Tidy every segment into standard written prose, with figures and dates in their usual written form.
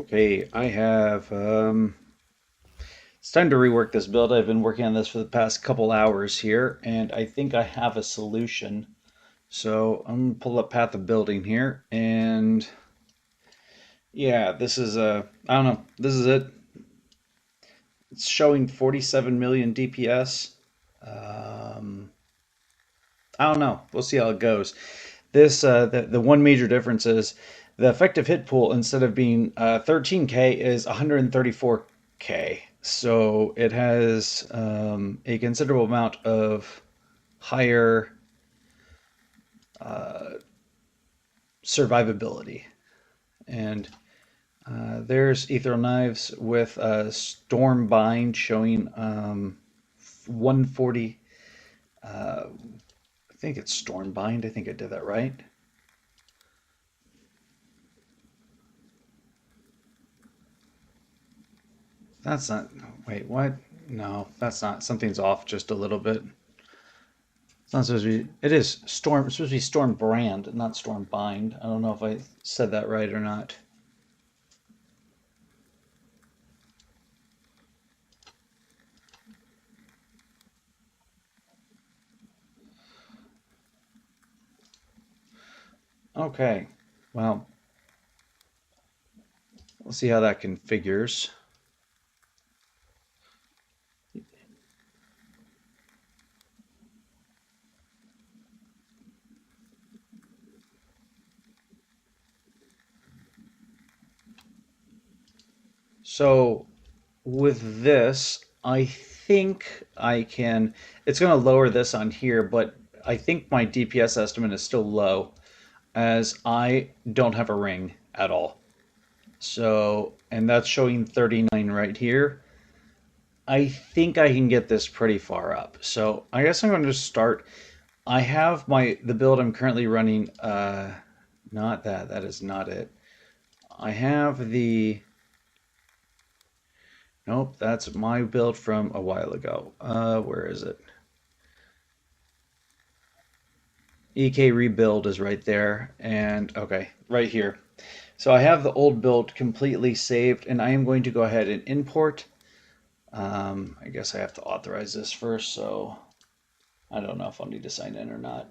Okay, I have, it's time to rework this build. I've been working on this for the past couple hours here, and I think I have a solution. So I'm gonna pull up Path of Building here, and yeah, this is I don't know, this is it. It's showing 47 million DPS. I don't know. We'll see how it goes. The one major difference is the effective hit pool instead of being 13k is 134k. So it has a considerable amount of higher survivability. And there's Ethereal Knives with Storm Bind showing 140. I think it's Storm Bind. I think I did that right. That's not. Wait, what? No, that's not. Something's off just a little bit. It's not supposed to be. It is Storm. It's supposed to be Storm Brand, not Storm Bind. I don't know if I said that right or not. Okay, well, we'll see how that configures. So with this, I think I can, it's going to lower this on here, but I think my DPS estimate is still low as I don't have a ring at all. So, and that's showing 39 right here. I think I can get this pretty far up. So I guess I'm going to start. I have the build I'm currently running, not that, that is not it. I have nope, that's my build from a while ago. Where is it? EK rebuild is right there, and okay, right here. So I have the old build completely saved, and I am going to go ahead and import. I guess I have to authorize this first, so I don't know if I'll need to sign in or not.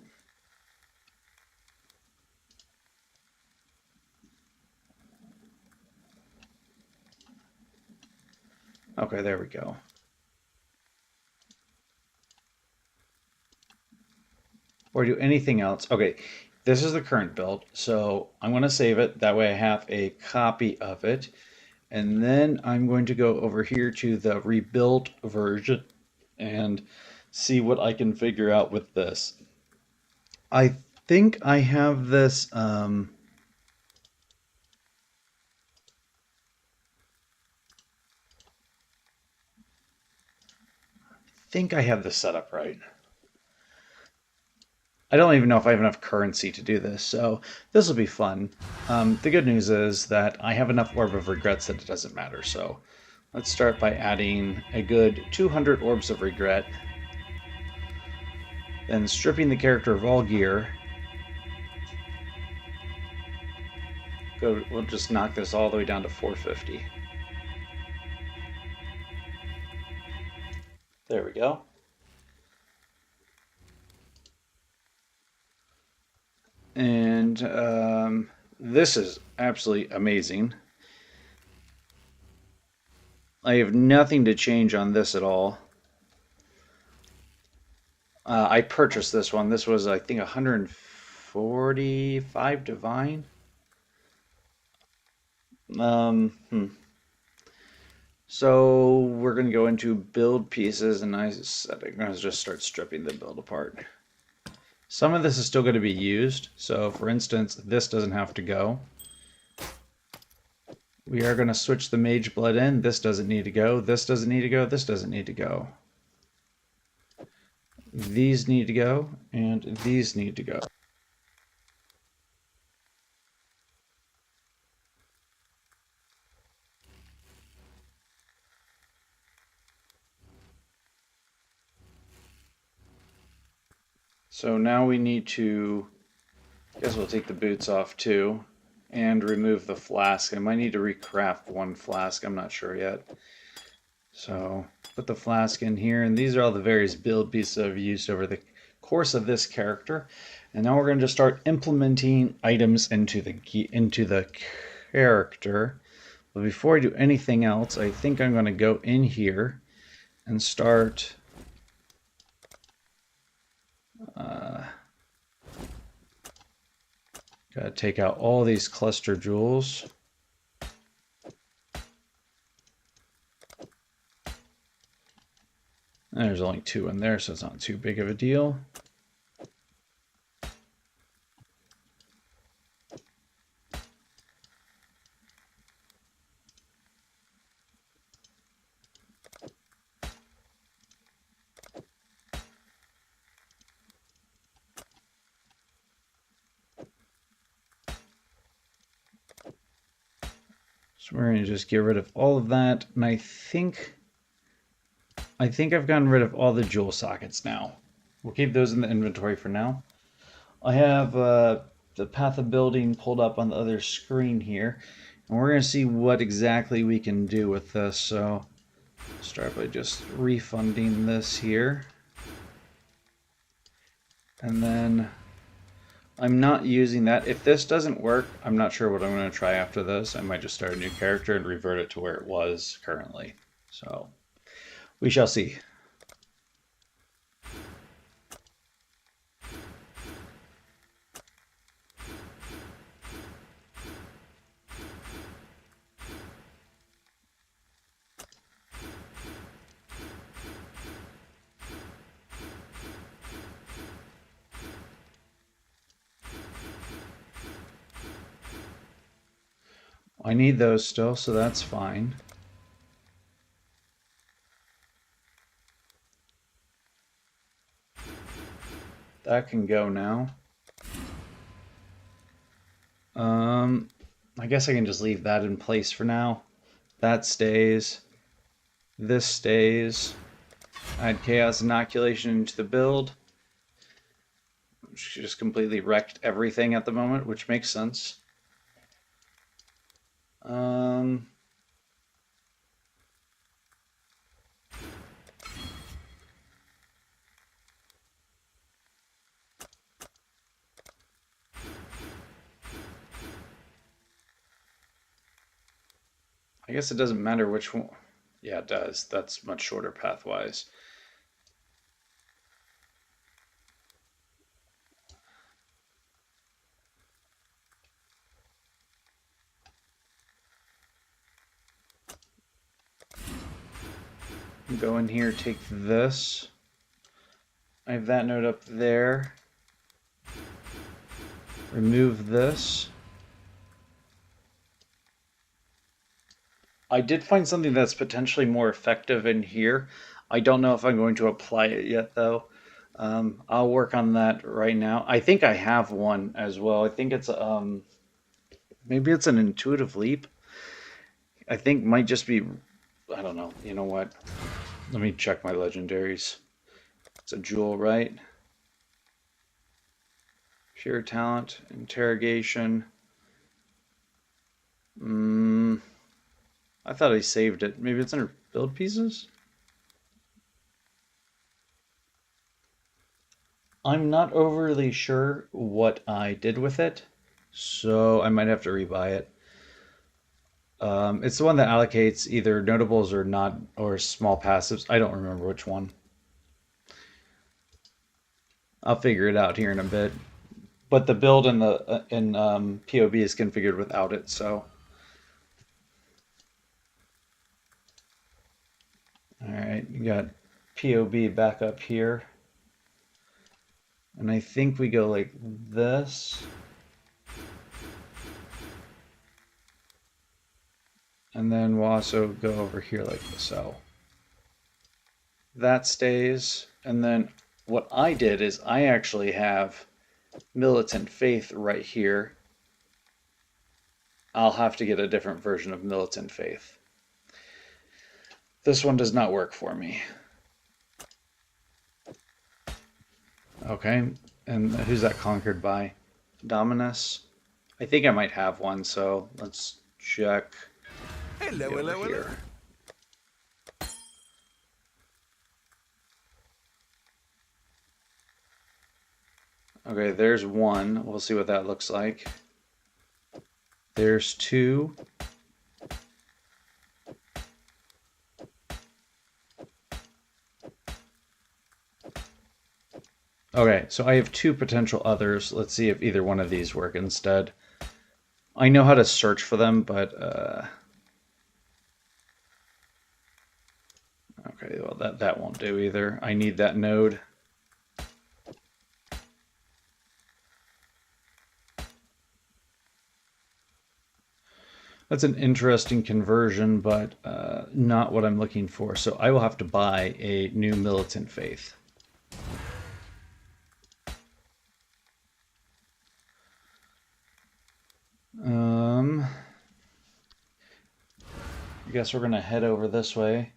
Okay, there we go. Or do anything else. Okay, this is the current build, so I'm going to save it. That way I have a copy of it. And then I'm going to go over here to the rebuilt version and see what I can figure out with this. I think I have this. I think I have this set up right. I don't even know if I have enough currency to do this, so this will be fun. The good news is that I have enough Orb of Regrets that it doesn't matter, so let's start by adding a good 200 Orbs of Regret, then stripping the character of all gear. We'll just knock this all the way down to 450. There we go. And this is absolutely amazing. I have nothing to change on this at all. I purchased this one. This was, I think, 145 divine. So we're going to go into build pieces, and I'm going to just start stripping the build apart. Some of this is still going to be used. So for instance, this doesn't have to go. We are going to switch the Mage Blood in. This doesn't need to go. This doesn't need to go. This doesn't need to go. These need to go, and these need to go. So now we need to, I guess we'll take the boots off too. and remove the flask. I might need to recraft one flask, I'm not sure yet. So put the flask in here, and these are all the various build pieces I've used over the course of this character. And now we're going to just start implementing items into the character. But before I do anything else, I think I'm going to go in here and start gotta take out all these cluster jewels. There's only 2 in there, so it's not too big of a deal. So we're going to just get rid of all of that, and I think I've gotten rid of all the jewel sockets now. We'll keep those in the inventory for now. I have the path of building pulled up on the other screen here, and we're going to see what exactly we can do with this. So start by just refunding this here, and then I'm not using that. If this doesn't work, I'm not sure what I'm going to try after this. I might just start a new character and revert it to where it was currently. So we shall see. I need those still, so that's fine. That can go now. I guess I can just leave that in place for now. That stays. This stays. Add Chaos Inoculation into the build. She just completely wrecked everything at the moment, which makes sense. I guess it doesn't matter which one. Yeah, it does. That's much shorter pathwise. Go in here, take this. I have that node up there. Remove this. I did find something that's potentially more effective in here. I don't know if I'm going to apply it yet, though. I'll work on that right now. I think I have one as well. I think it's maybe it's an intuitive leap. I think might just be, I don't know. You know what? Let me check my legendaries. It's a jewel, right? Pure talent, interrogation. I thought I saved it. Maybe it's under build pieces? I'm not overly sure what I did with it, so I might have to rebuy it. It's the one that allocates either notables or not, or small passives. I don't remember which one. I'll figure it out here in a bit. But the build in the POB is configured without it, so. All right, you got POB back up here. And I think we go like this. And then we'll also go over here like so. That stays. And then what I did is I actually have Militant Faith right here. I'll have to get a different version of Militant Faith. This one does not work for me. Okay, and who's that conquered by? Dominus? I think I might have one, so let's check. Hello, Over hello, hello. here. Okay, there's one. We'll see what that looks like. There's two. Okay, so I have two potential others. Let's see if either one of these work instead. I know how to search for them, but okay, well that won't do either. I need that node. That's an interesting conversion, but not what I'm looking for. So I will have to buy a new militant faith. I guess we're gonna head over this way.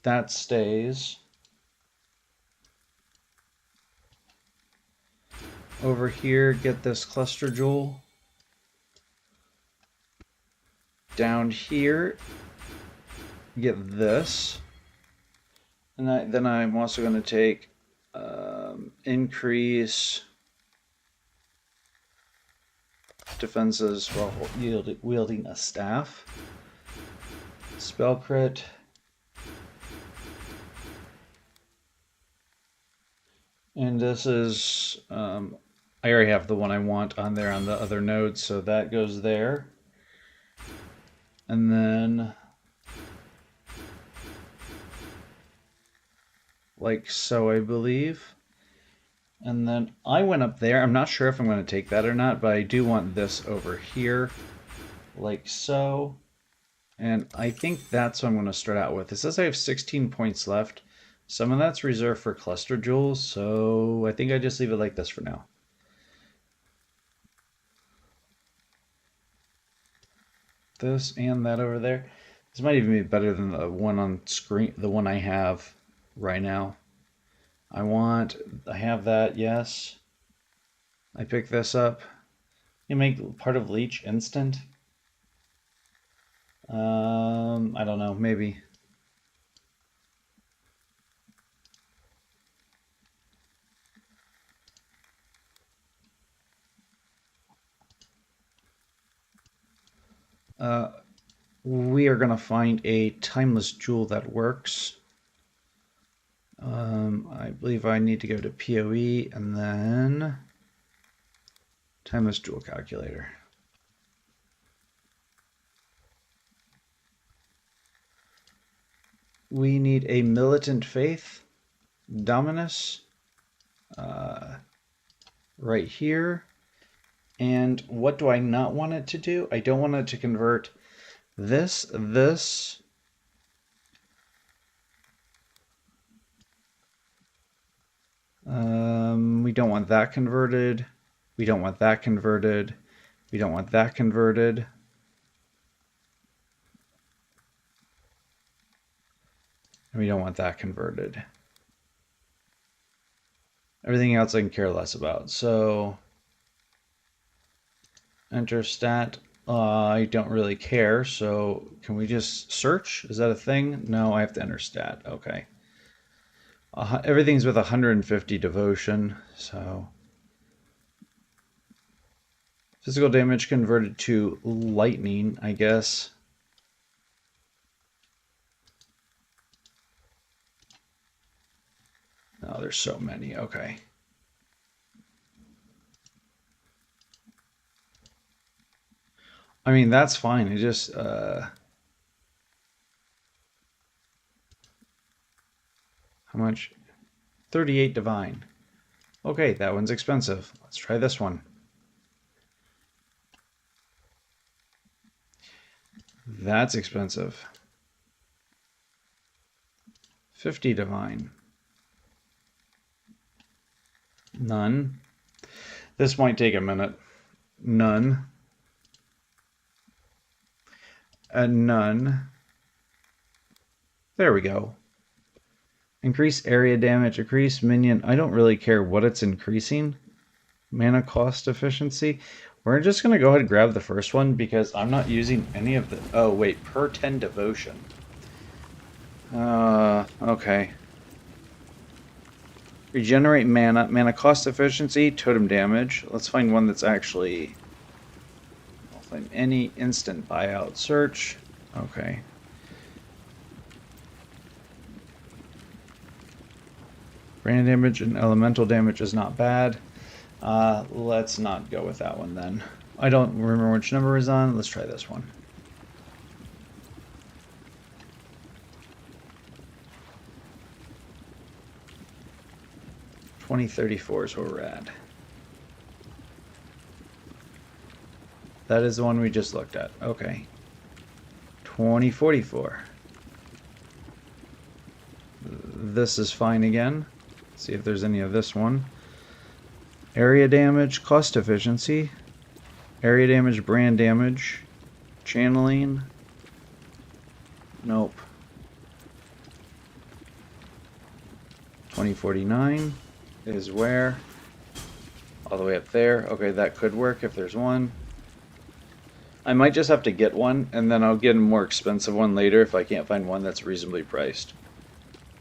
That stays. Over here, get this cluster jewel. Down here, get this. And then I'm also going to take increase defenses while wielding a staff. Spell crit. And this is, I already have the one I want on there on the other node, so that goes there. And then, like so, I believe. And then I went up there. I'm not sure if I'm going to take that or not, but I do want this over here, like so. And I think that's what I'm going to start out with. It says I have 16 points left. Some of that's reserved for cluster jewels, so I think I just leave it like this for now. This and that over there. This might even be better than the one on screen, the one I have right now. I have that, yes. I pick this up. You make part of Leech instant. I don't know, maybe. We are going to find a timeless jewel that works. I believe I need to go to PoE and then timeless jewel calculator. We need a militant faith, Dominus, right here. And what do I not want it to do? I don't want it to convert this. We don't want that converted. We don't want that converted. We don't want that converted. And we don't want that converted. Everything else I can care less about. So enter stat. I don't really care. So can we just search? Is that a thing? No, I have to enter stat. Okay. Everything's with 150 devotion. So physical damage converted to lightning, I guess. Oh, there's so many. Okay. I mean, that's fine. It just how much? 38 divine. Okay, that one's expensive. Let's try this one. That's expensive. 50 divine. None. This might take a minute. None. And none. There we go. Increase area damage, increase minion. I don't really care what it's increasing. Mana cost efficiency. We're just going to go ahead and grab the first one because I'm not using any of the... Oh, wait. Per 10 devotion. Okay. Regenerate mana. Mana cost efficiency. Totem damage. Let's find one that's actually... I'll find any instant buyout. Search. Okay. Brand damage and elemental damage is not bad. Let's not go with that one then. I don't remember which number is on. Let's try this one. $2034 is where we're at. That is the one we just looked at. Okay. 2044. This is fine again. Let's see if there's any of this one. Area damage, cost efficiency. Area damage, brand damage. Channeling. Nope. 2049 is where? All the way up there. Okay, that could work if there's one. I might just have to get one, and then I'll get a more expensive one later if I can't find one that's reasonably priced.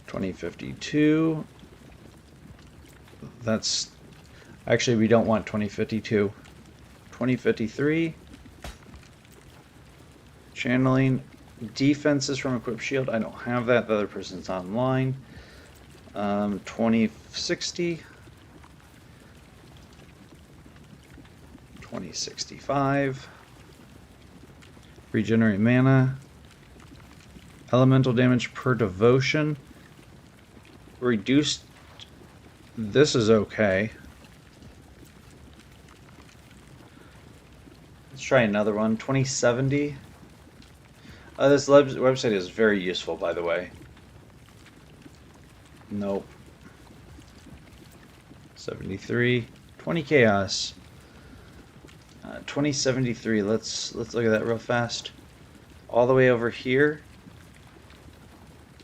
2052. That's... Actually, we don't want 2052. 2053. Channeling. Defenses from Equip Shield. I don't have that. The other person's online. 2060. 2065. Regenerate mana. Elemental damage per devotion. Reduced. This is okay. Let's try another one. 2070. This website is very useful, by the way. Nope. 73. 20 chaos. 2073. Let's look at that real fast. All the way over here.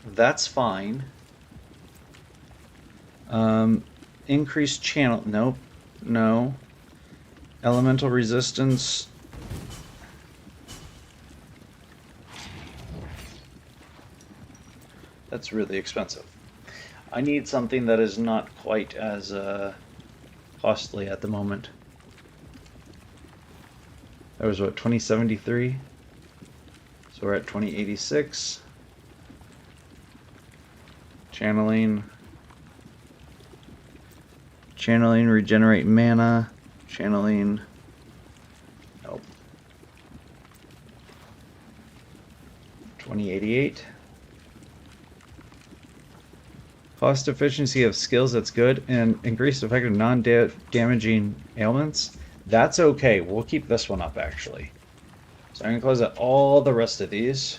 That's fine. Increased channel. Nope. No. Elemental resistance. That's really expensive. I need something that is not quite as costly at the moment. That was what, 2073? So we're at 2086. Channeling. Channeling, regenerate mana. Channeling. Nope. 2088. Cost efficiency of skills, that's good. And increased effective non-damaging ailments. That's okay. We'll keep this one up, actually. So I'm going to close out all the rest of these.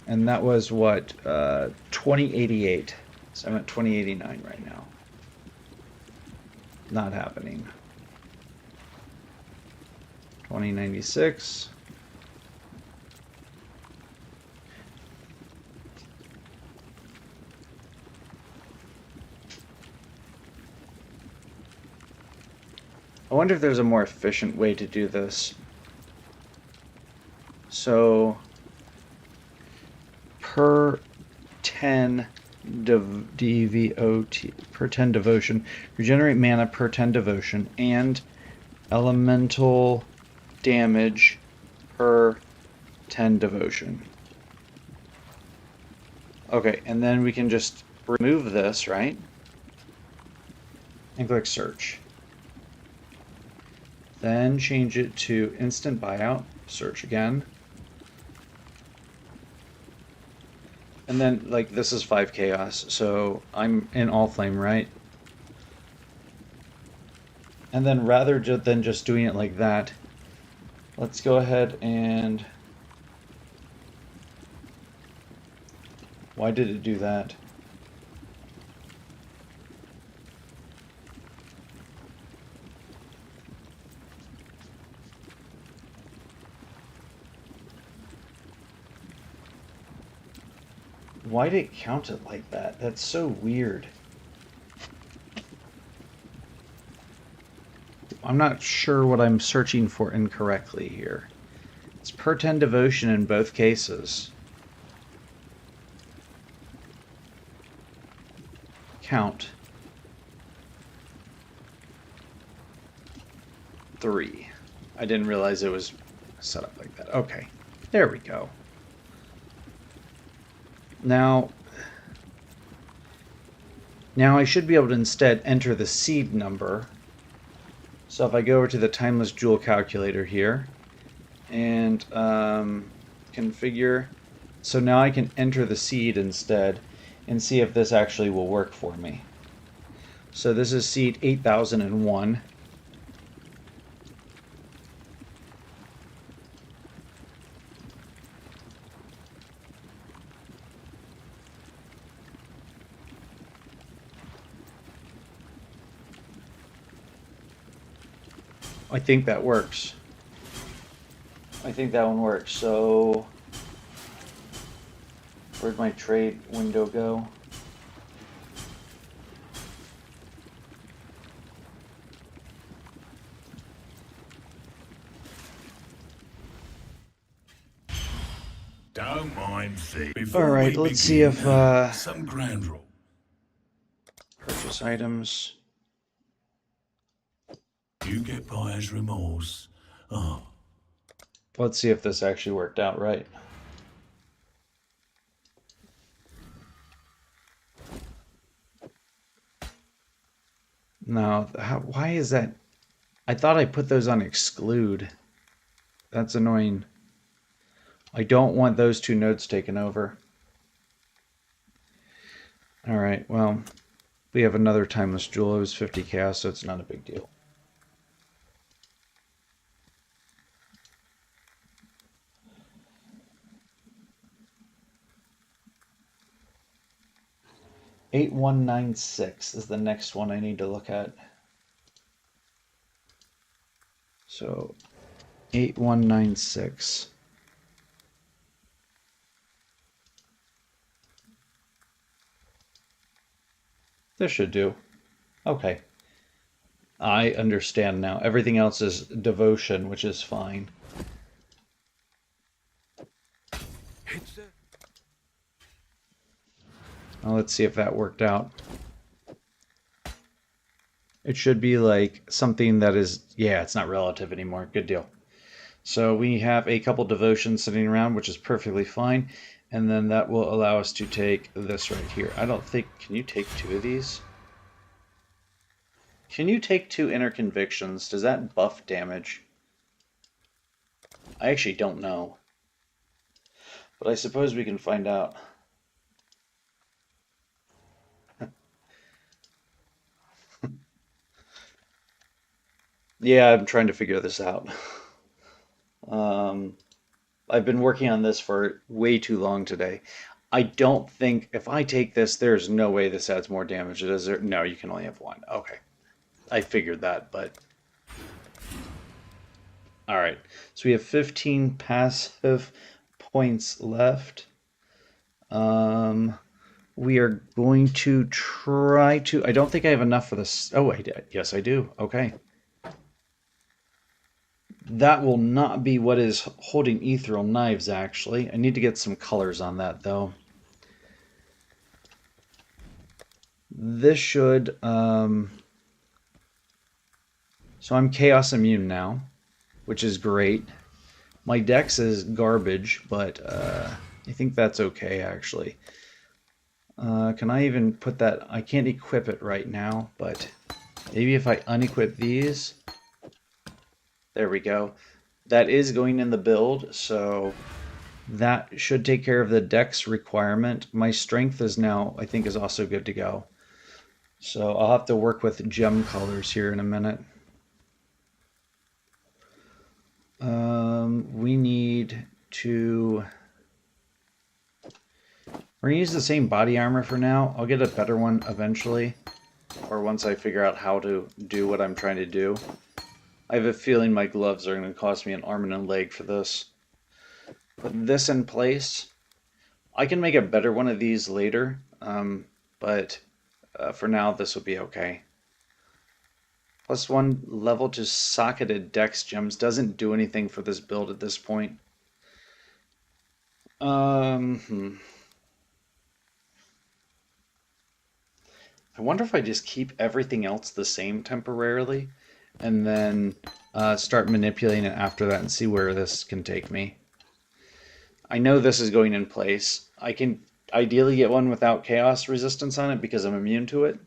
And that was what? 2088. So I'm at 2089 right now. Not happening. 2096. I wonder if there's a more efficient way to do this. So, per 10 DVOT, per 10 devotion, regenerate mana per 10 devotion, and elemental damage per 10 devotion. Okay, and then we can just remove this, right? And click search. Then change it to instant buyout, search again. And then, like, this is 5 chaos, so I'm in Allflame, right? And then rather than just doing it like that, let's go ahead and... Why did it do that? Why did it count it like that? That's so weird. I'm not sure what I'm searching for incorrectly here. It's per 10 devotion in both cases. Count. 3. I didn't realize it was set up like that. Okay, there we go. Now I should be able to instead enter the seed number. So if I go over to the Timeless Jewel calculator here and configure, so now I can enter the seed instead and see if this actually will work for me. So this is seed 8001. I think that works. I think that one works. So where'd my trade window go? Don't mind fee. All right, let's see if some grand rule. Purchase items. You get buyer's remorse. Oh. Let's see if this actually worked out right. No, why is that? I thought I put those on exclude. That's annoying. I don't want those two nodes taken over. All right, well, we have another Timeless Jewel. It was 50 chaos, so it's not a big deal. $8196 is the next one I need to look at. So 8196. This should do. Okay. I understand now. Everything else is devotion, which is fine. Now let's see if that worked out. It should be like something that is, yeah, it's not relative anymore. Good deal. So we have a couple devotions sitting around, which is perfectly fine. And then that will allow us to take this right here. I don't think, can you take 2 of these? Can you take 2 inner convictions? Does that buff damage? I actually don't know. But I suppose we can find out. Yeah, I'm trying to figure this out. I've been working on this for way too long today. I don't think, if I take this, there's no way this adds more damage. Does there? No, you can only have 1. Okay. I figured that, but... Alright, so we have 15 passive points left. We are going to try to... I don't think I have enough for this. Oh, yes, I do. Okay. That will not be what is holding Ethereal Knives, actually. I need to get some colors on that, though. This should... So I'm Chaos Immune now, which is great. My dex is garbage, but I think that's okay, actually. Can I even put that... I can't equip it right now, but maybe if I unequip these... There we go. That is going in the build, so that should take care of the dex requirement. My strength is now, I think, is also good to go. So I'll have to work with gem colors here in a minute. We need to... We're going to use the same body armor for now. I'll get a better one eventually, or once I figure out how to do what I'm trying to do. I have a feeling my gloves are going to cost me an arm and a leg for this. Put this in place. I can make a better one of these later, but for now this will be okay. +1 level to socketed dex gems doesn't do anything for this build at this point. Hmm. I wonder if I just keep everything else the same temporarily and then start manipulating it after that and see where this can take me. I know this is going in place. I can ideally get one without chaos resistance on it because I'm immune to it.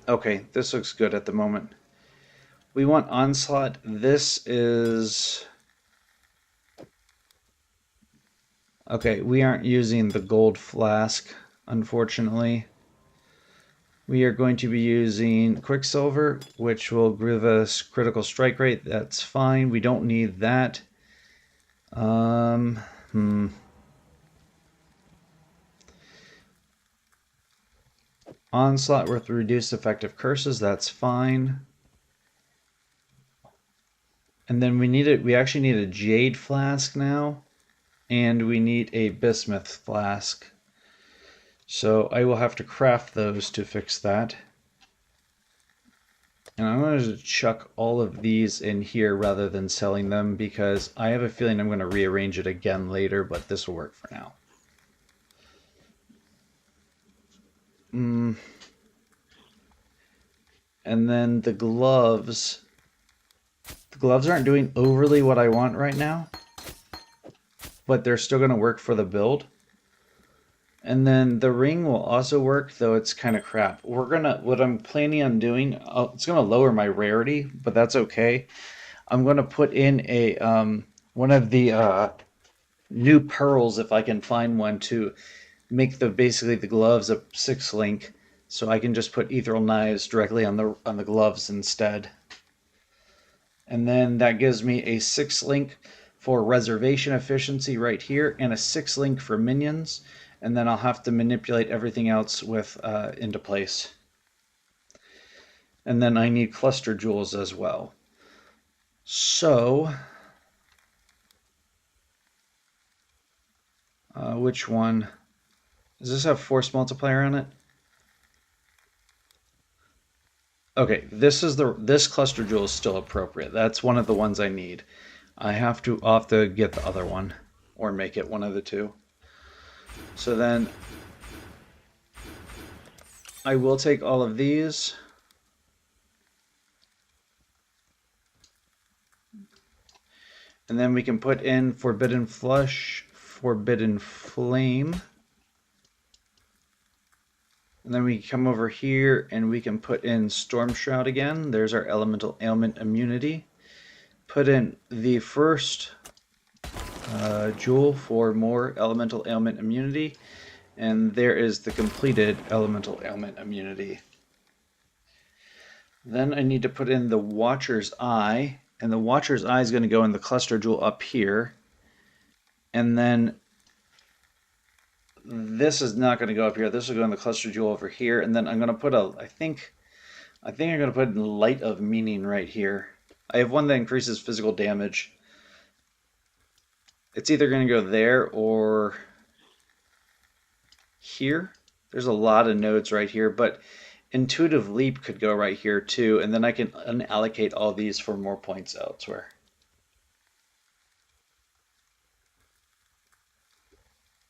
Okay, this looks good at the moment. We want Onslaught. This is... Okay, we aren't using the gold flask, unfortunately. We are going to be using Quicksilver, which will give us critical strike rate. That's fine. We don't need that. Onslaught with reduced effective curses. That's fine. And then we actually need a Jade Flask now. And we need a Bismuth Flask. So I will have to craft those to fix that. And I'm going to chuck all of these in here rather than selling them because I have a feeling I'm going to rearrange it again later, but this will work for now. And then the gloves. The gloves aren't doing overly what I want right now, but they're still going to work for the build. And then the ring will also work, though it's kind of crap. What I'm planning on doing, it's going to lower my rarity, but that's okay. I'm going to put in a one of the new pearls if I can find one to make basically the gloves a 6-link, so I can just put Ethereal Knives directly on the gloves instead. And then that gives me a 6-link for reservation efficiency right here, and a 6-link for minions. And then I'll have to manipulate everything else with into place. And then I need cluster jewels as well. So, which one? Does this have force multiplier on it? Okay, this cluster jewel is still appropriate. That's one of the ones I need. I'll have to get the other one, or make it one of the two. So then I will take all of these. And then we can put in Forbidden Flush, Forbidden Flame. And then we come over here and we can put in Storm Shroud again. There's our Elemental Ailment Immunity. Put in the first jewel for more Elemental Ailment Immunity. And there is the completed Elemental Ailment Immunity. Then I need to put in the Watcher's Eye. And the Watcher's Eye is going to go in the cluster jewel up here. And then this is not going to go up here. This will go in the cluster jewel over here. And then I'm going to put I think I'm going to put in Light of Meaning right here. I have one that increases physical damage. It's either going to go there or here. There's a lot of nodes right here, but Intuitive Leap could go right here too, and then I can unallocate all these for more points elsewhere.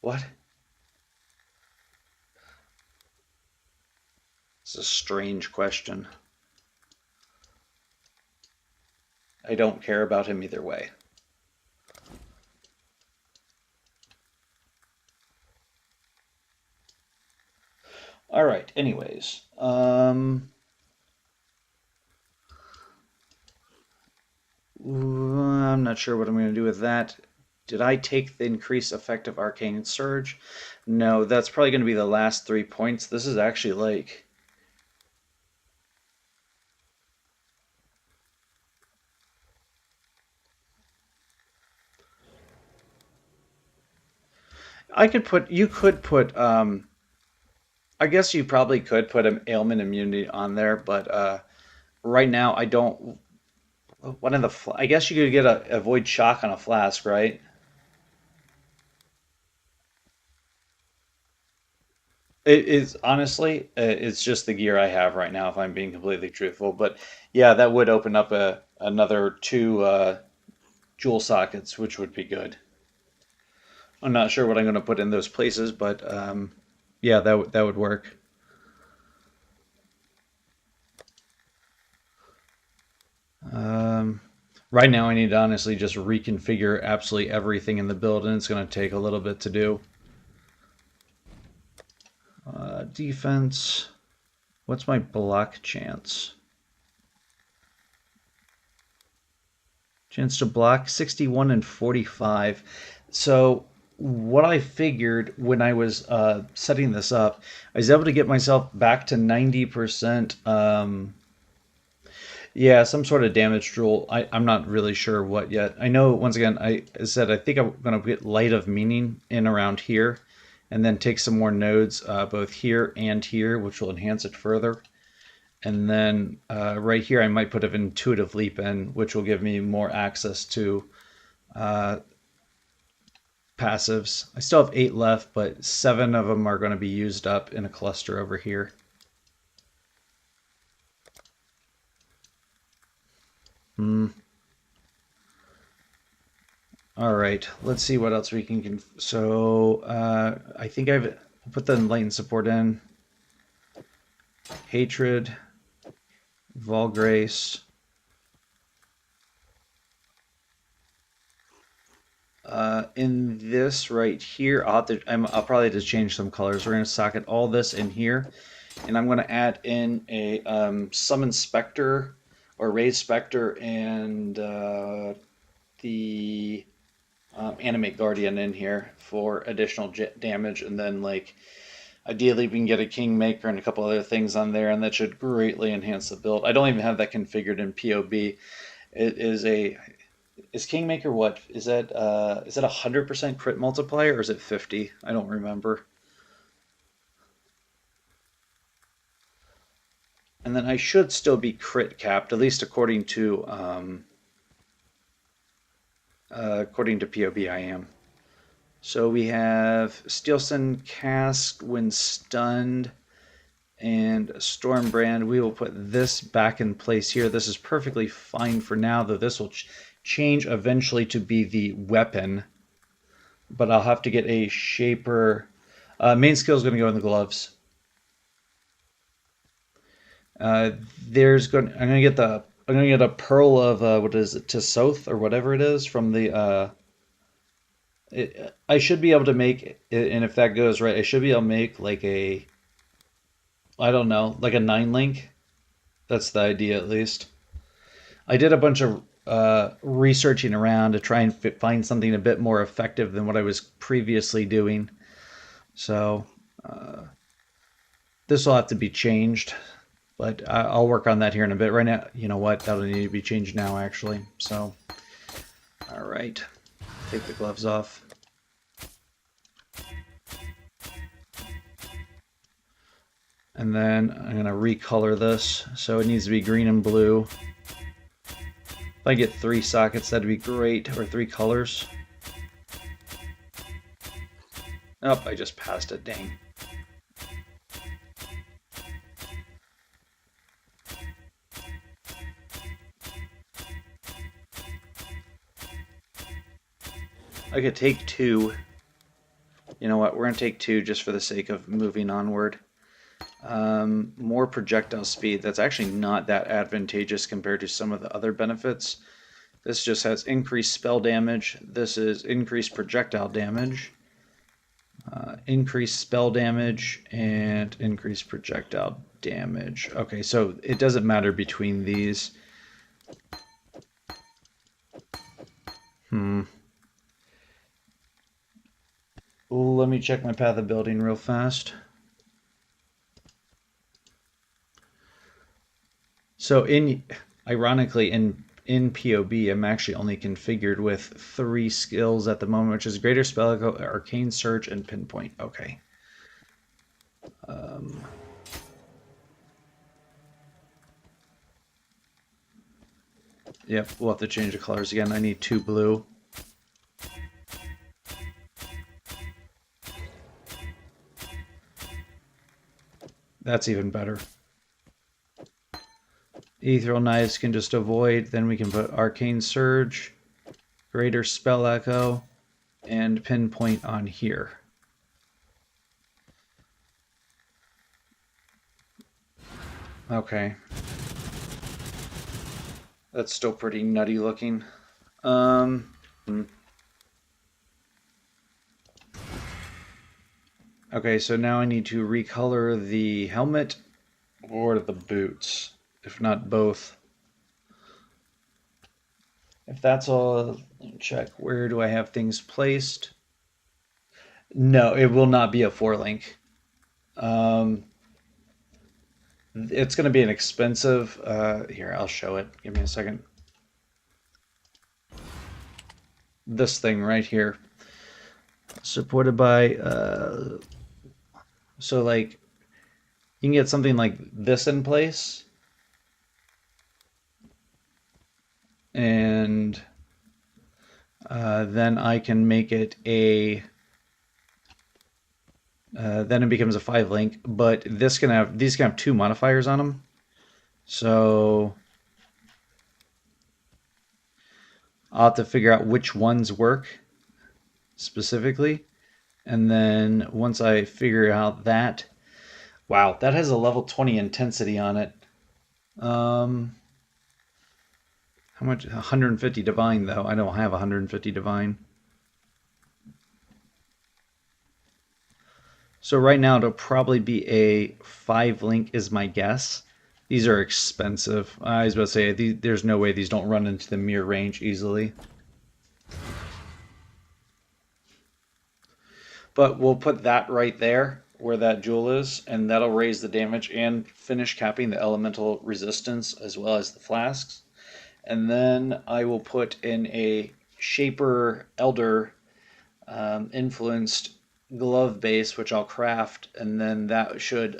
What? It's a strange question. I don't care about him either way. All right, anyways. I'm not sure what I'm going to do with that. Did I take the increased effective Arcane Surge? No, that's probably going to be the last 3 points. This is actually like... you could put, I guess you probably could put an ailment immunity on there, but right now I don't. One of the, I guess you could get a avoid shock on a flask, right? It is honestly, it's just the gear I have right now, if I'm being completely truthful. But yeah, that would open up another two jewel sockets, which would be good. I'm not sure what I'm going to put in those places, but yeah, that would work. Um, right now, I need to honestly just reconfigure absolutely everything in the build, and it's going to take a little bit to do. Defense. What's my block chance? Chance to block 61 and 45. So what I figured when I was setting this up, I was able to get myself back to 90%. Yeah, some sort of damage rule. I'm not really sure what yet. I know, once again, I said I think I'm going to get Light of Meaning in around here, and then take some more nodes both here and here, which will enhance it further. And then right here, I might put an Intuitive Leap in, which will give me more access to uh, passives. I still have 8 left, but 7 of them are going to be used up in a cluster over here. Hmm. All right, let's see what else we can. So I think I've put the Enlightened support in. Hatred, Volgrace. In this right here, I'll probably just change some colors. We're going to socket all this in here, and I'm going to add in a Summon Spectre or Raise Spectre and the Animate Guardian in here for additional damage, and then like ideally we can get a Kingmaker and a couple other things on there, and that should greatly enhance the build. I don't even have that configured in POB. It is Kingmaker what? Is that 100% crit multiplier or is it 50? I don't remember. And then I should still be crit capped, at least according to POB I am. So we have Steelson Cask when stunned and Stormbrand. We will put this back in place here. This is perfectly fine for now, though this will change eventually to be the weapon. But I'll have to get a Shaper. Main skill is going to go in the gloves. I'm going to get a pearl of what is it, Tisoth or whatever it is from the. I should be able to make, and if that goes right, I should be able to make like I don't know, like a 9-link. That's the idea, at least. I did a bunch of researching around to try and find something a bit more effective than what I was previously doing. So this will have to be changed, but I'll work on that here in a bit. Right now, you know what? That'll need to be changed now, actually. So, all right. Take the gloves off. And then I'm going to recolor this. So it needs to be green and blue. If I get 3 sockets, that'd be great. Or 3 colors. Oh, I just passed it. Dang. I could take 2. You know what? We're going to take 2 just for the sake of moving onward. More projectile speed. That's actually not that advantageous compared to some of the other benefits. This just has increased spell damage. This is increased projectile damage. Increased spell damage and increased projectile damage. Okay, so it doesn't matter between these. Let me check my path of building real fast. So ironically, in POB, I'm actually only configured with 3 skills at the moment, which is Greater Spell Echo, Arcane Search, and Pinpoint. Okay. Yep, we'll have to change the colors again. I need 2 blue. That's even better. Ethereal Knives can just avoid. Then we can put Arcane Surge, Greater Spell Echo, and Pinpoint on here. Okay. That's still pretty nutty looking. Okay, so now I need to recolor the helmet or the boots, if not both. If that's all, check where do I have things placed. No, it will not be a 4-link. It's going to be an expensive. Here, I'll show it. Give me a second. This thing right here, supported by. So like, you can get something like this in place, and then I can make it a. Then it becomes a 5-link, but these can have 2 modifiers on them. So I'll have to figure out which ones work specifically. And then once I figure out that, wow, that has a level 20 intensity on it. How much? 150 divine though. I don't have 150 divine. So right now it'll probably be a 5-link is my guess. These are expensive. I was about to say, there's no way these don't run into the mirror range easily. But we'll put that right there where that jewel is, and that'll raise the damage and finish capping the elemental resistance as well as the flasks. And then I will put in a Shaper Elder influenced glove base, which I'll craft, and then that should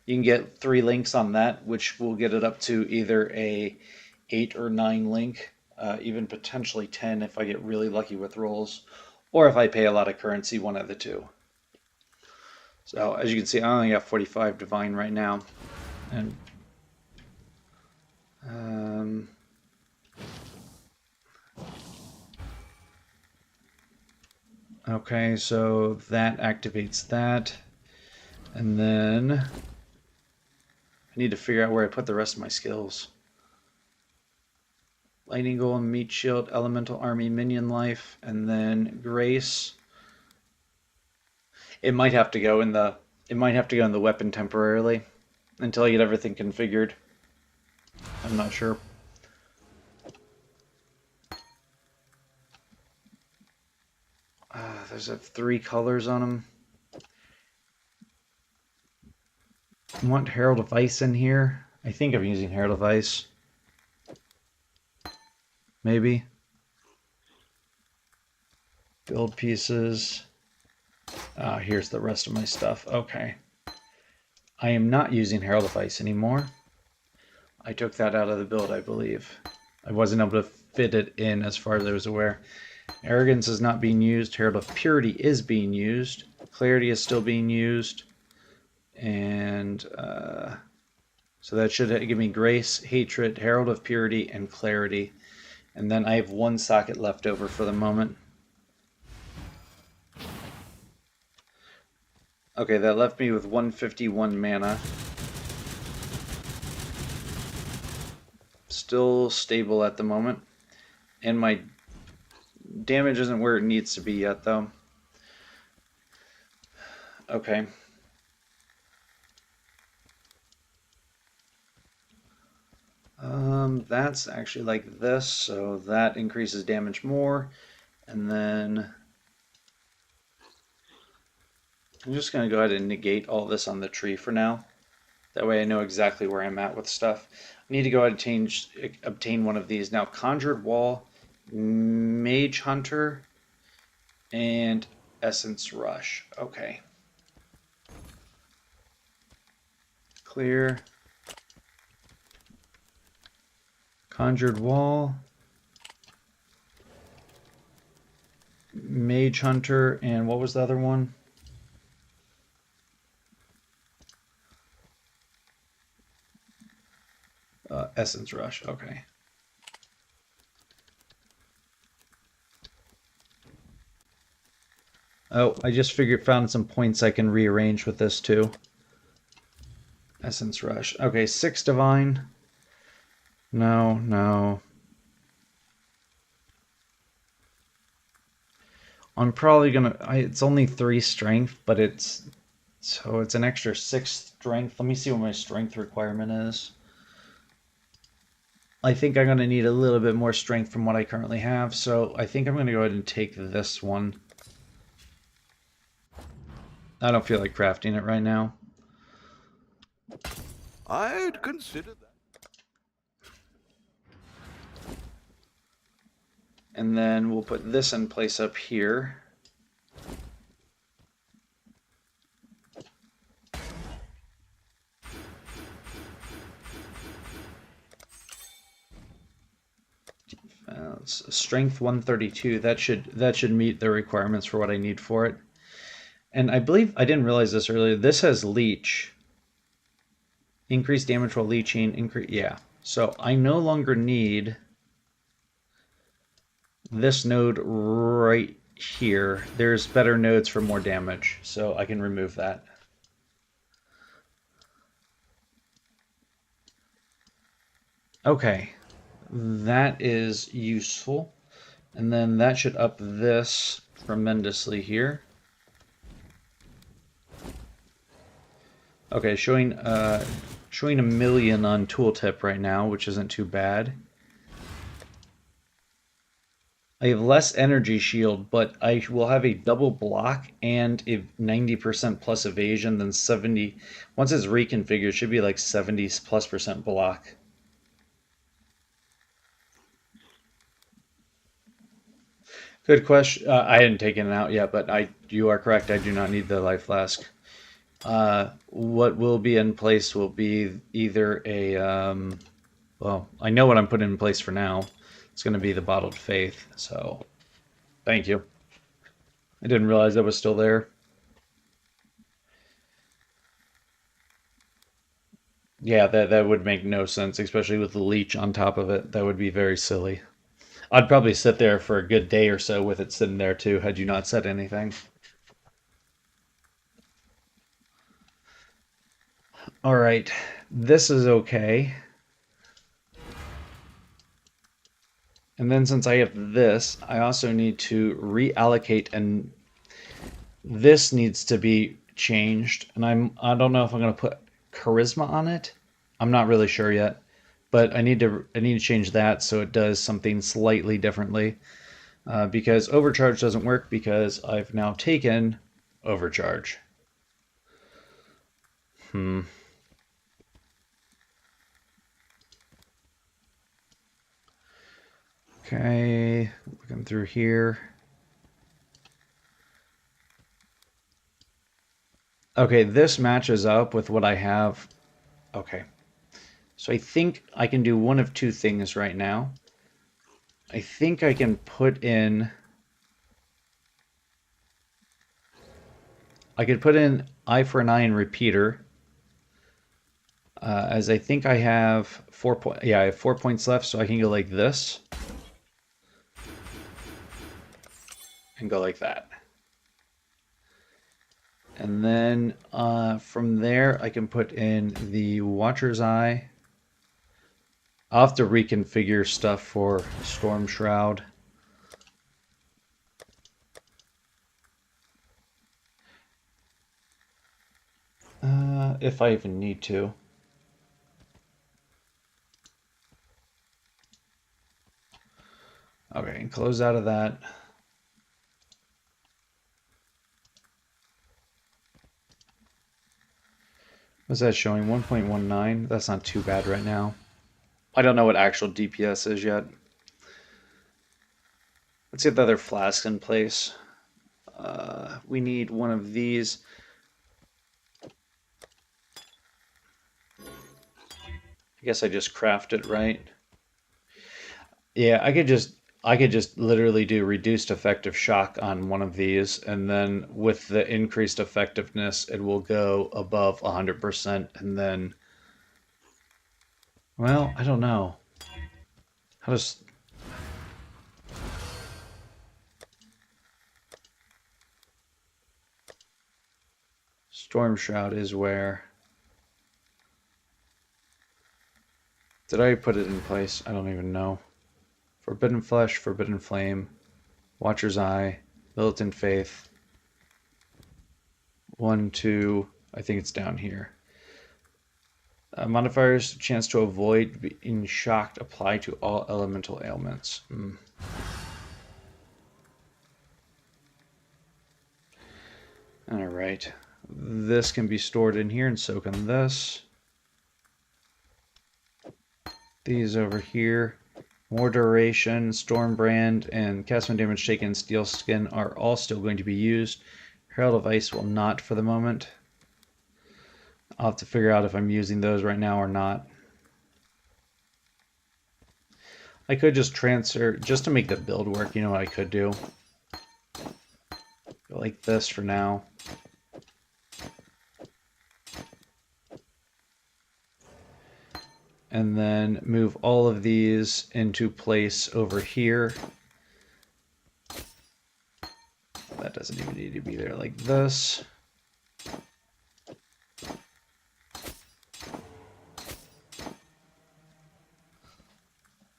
you can get 3 links on that, which will get it up to either a 8 or 9 link, even potentially 10 if I get really lucky with rolls, or if I pay a lot of currency, one of the two. So as you can see, I only have 45 divine right now, and okay, so that activates that, and then I need to figure out where I put the rest of my skills. Lightning Golem, Meat Shield, Elemental Army, Minion Life, and then Grace. It might have to go in the weapon temporarily until I get everything configured. I'm not sure. There's 3 colors on them. I want Herald of Ice in here. I think I'm using Herald of Ice. Maybe. Build pieces. Here's the rest of my stuff. Okay. I am not using Herald of Ice anymore. I took that out of the build, I believe. I wasn't able to fit it in as far as I was aware. Arrogance is not being used. Herald of Purity is being used. Clarity is still being used. And so that should give me Grace, Hatred, Herald of Purity, and Clarity. And then I have 1 socket left over for the moment. Okay, that left me with 151 mana. Still stable at the moment. And my damage isn't where it needs to be yet, though. Okay. That's actually like this, so that increases damage more. And then I'm just going to go ahead and negate all this on the tree for now. That way I know exactly where I'm at with stuff. I need to go ahead and obtain one of these. Now, Conjured Wall, Mage Hunter, and Essence Rush. Okay. Clear. Conjured Wall, Mage Hunter, and what was the other one? Essence Rush, okay. Oh, I just found some points I can rearrange with this too. Essence Rush. Okay, 6 Divine. No, no. I'm probably gonna. It's only 3 strength, but it's an extra 6 strength. Let me see what my strength requirement is. I think I'm gonna need a little bit more strength from what I currently have, so I think I'm gonna go ahead and take this one. I don't feel like crafting it right now. I'd consider that. And then we'll put this in place up here. Strength 132. That should meet the requirements for what I need for it. And I believe I didn't realize this earlier. This has leech. Increased damage while leeching. Yeah. So I no longer need this node right here. There's better nodes for more damage, so I can remove that. Okay, that is useful. And then that should up this tremendously here. Okay, showing a million on tooltip right now, which isn't too bad. I have less energy shield, but I will have a double block and a 90% plus evasion than 70. Once it's reconfigured, it should be like 70+% block. Good question. I hadn't taken it out yet, but you are correct. I do not need the life flask. What will be in place will be either a, well, I know what I'm putting in place for now. It's going to be the Bottled Faith, so thank you. I didn't realize that was still there. Yeah, that would make no sense, especially with the leech on top of it. That would be very silly. I'd probably sit there for a good day or so with it sitting there too, had you not said anything. All right, this is okay. And then since I have this, I also need to reallocate, and this needs to be changed. And I don't know if I'm going to put charisma on it. I'm not really sure yet, but I need to change that so it does something slightly differently. Because overcharge doesn't work because I've now taken overcharge. Okay, looking through here. Okay, this matches up with what I have. Okay, so I think I can do one of two things right now. I think I can put in... I could put in eye for an eye and repeater. As I think I have 4 points. Yeah, I have 4 points left, so I can go like this. And go like that. And then from there, I can put in the Watcher's Eye. I'll have to reconfigure stuff for Storm Shroud. If I even need to. Okay, and close out of that. What's that showing? 1.19? That's not too bad right now. I don't know what actual DPS is yet. Let's get the other flasks in place. We need one of these. I guess I just craft it, right? Yeah, I could just literally do reduced effective shock on one of these, and then with the increased effectiveness, it will go above 100%, and then Well, I don't know. How does... Storm Shroud is where... Did I put it in place? I don't even know. Forbidden Flesh, Forbidden Flame, Watcher's Eye, Militant Faith. 1, 2, I think it's down here. Modifiers, chance to avoid being shocked, apply to all elemental ailments. Alright. This can be stored in here, and so can this. These over here. More duration, Stormbrand, and Castman Damage Taken, Steel Skin are all still going to be used. Herald of Ice will not for the moment. I'll have to figure out if I'm using those right now or not. I could just transfer, just to make the build work, you know what I could do? Go like this for now. And then move all of these into place over here. That doesn't even need to be there, like this.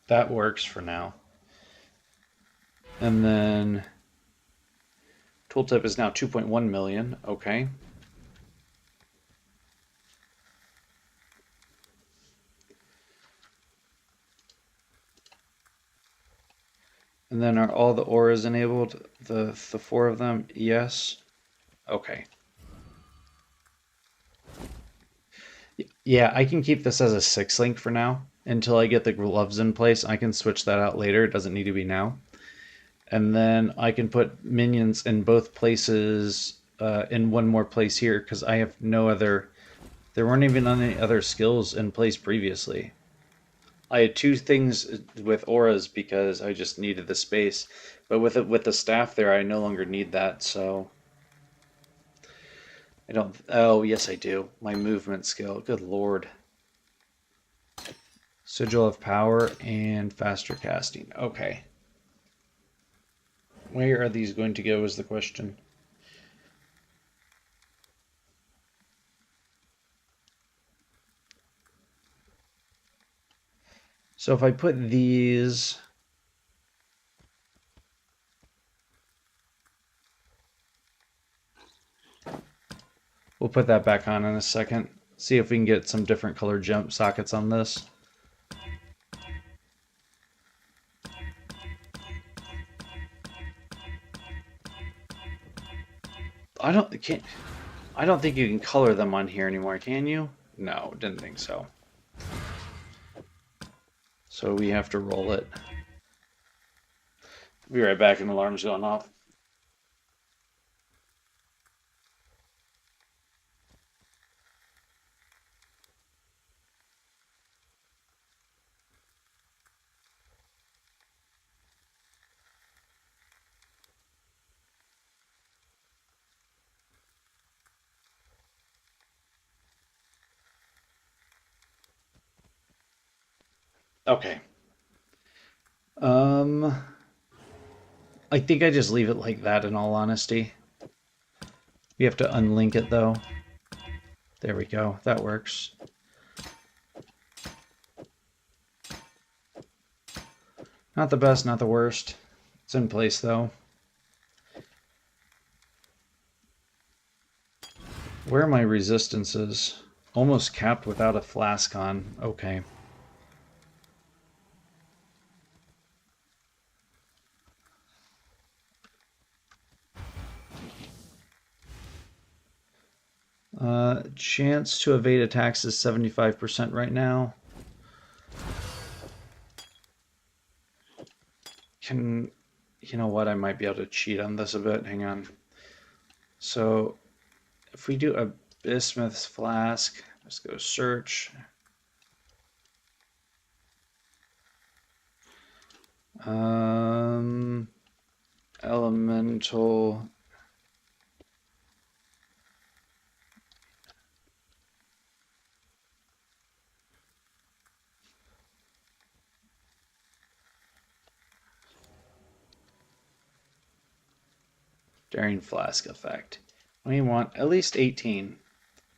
That works for now. And then tooltip is now 2.1 million. Okay. And then are all the auras enabled? The 4 of them? Yes. Okay. Yeah, I can keep this as a 6 link for now until I get the gloves in place. I can switch that out later. It doesn't need to be now. And then I can put minions in both places, in one more place here, because I have no other... There weren't even any other skills in place previously. I had 2 things with auras because I just needed the space. But with the staff there, I no longer need that, so... I don't... Oh, yes I do. My movement skill. Good lord. Sigil of Power and faster casting. Okay. Where are these going to go is the question. So if I put these... We'll put that back on in a second. See if we can get some different color jump sockets on this. I don't think you can color them on here anymore, can you? No, didn't think so. So we have to roll it. Be right back, and the alarm's going off. Okay. I think I just leave it like that in all honesty. We have to unlink it though. There we go. That works. Not the best, not the worst. It's in place though. Where are my resistances? Almost capped without a flask on. Okay. Chance to evade attacks is 75% right now. You know what? I might be able to cheat on this a bit. Hang on. So if we do a bismuth's flask, let's go search. Elemental. Daring Flask effect. We want at least 18.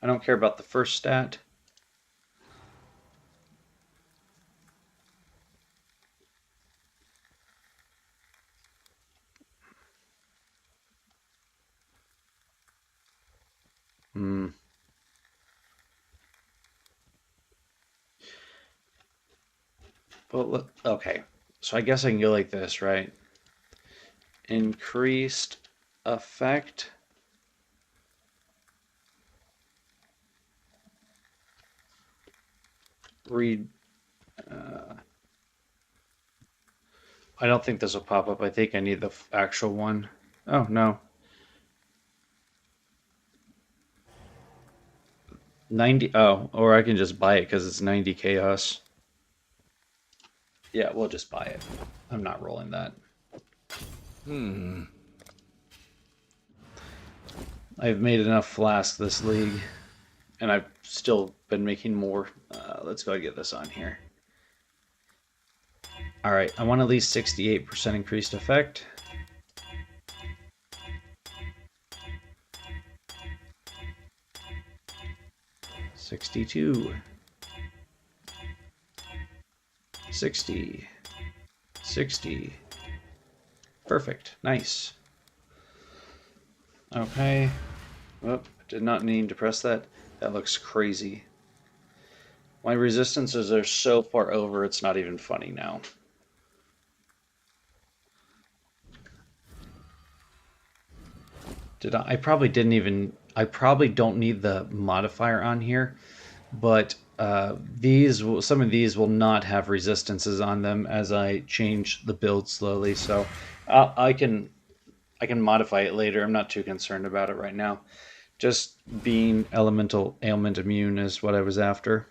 I don't care about the first stat. Well, okay. So I guess I can go like this, right? Increased effect. Read. I don't think this will pop up. I think I need the actual one. Oh, no. 90. Oh, or I can just buy it because it's 90 chaos. Yeah, we'll just buy it. I'm not rolling that. I've made enough flasks this league, and I've still been making more. Let's go ahead and get this on here. All right, I want at least 68% increased effect. $62. 60. 60. Perfect. Nice. Okay. Oh, did not need to press that. That looks crazy. My resistances are so far over, it's not even funny now. I probably didn't even... I probably don't need the modifier on here, but some of these will not have resistances on them as I change the build slowly, so I can modify it later. I'm not too concerned about it right now. Just being elemental ailment immune is what I was after.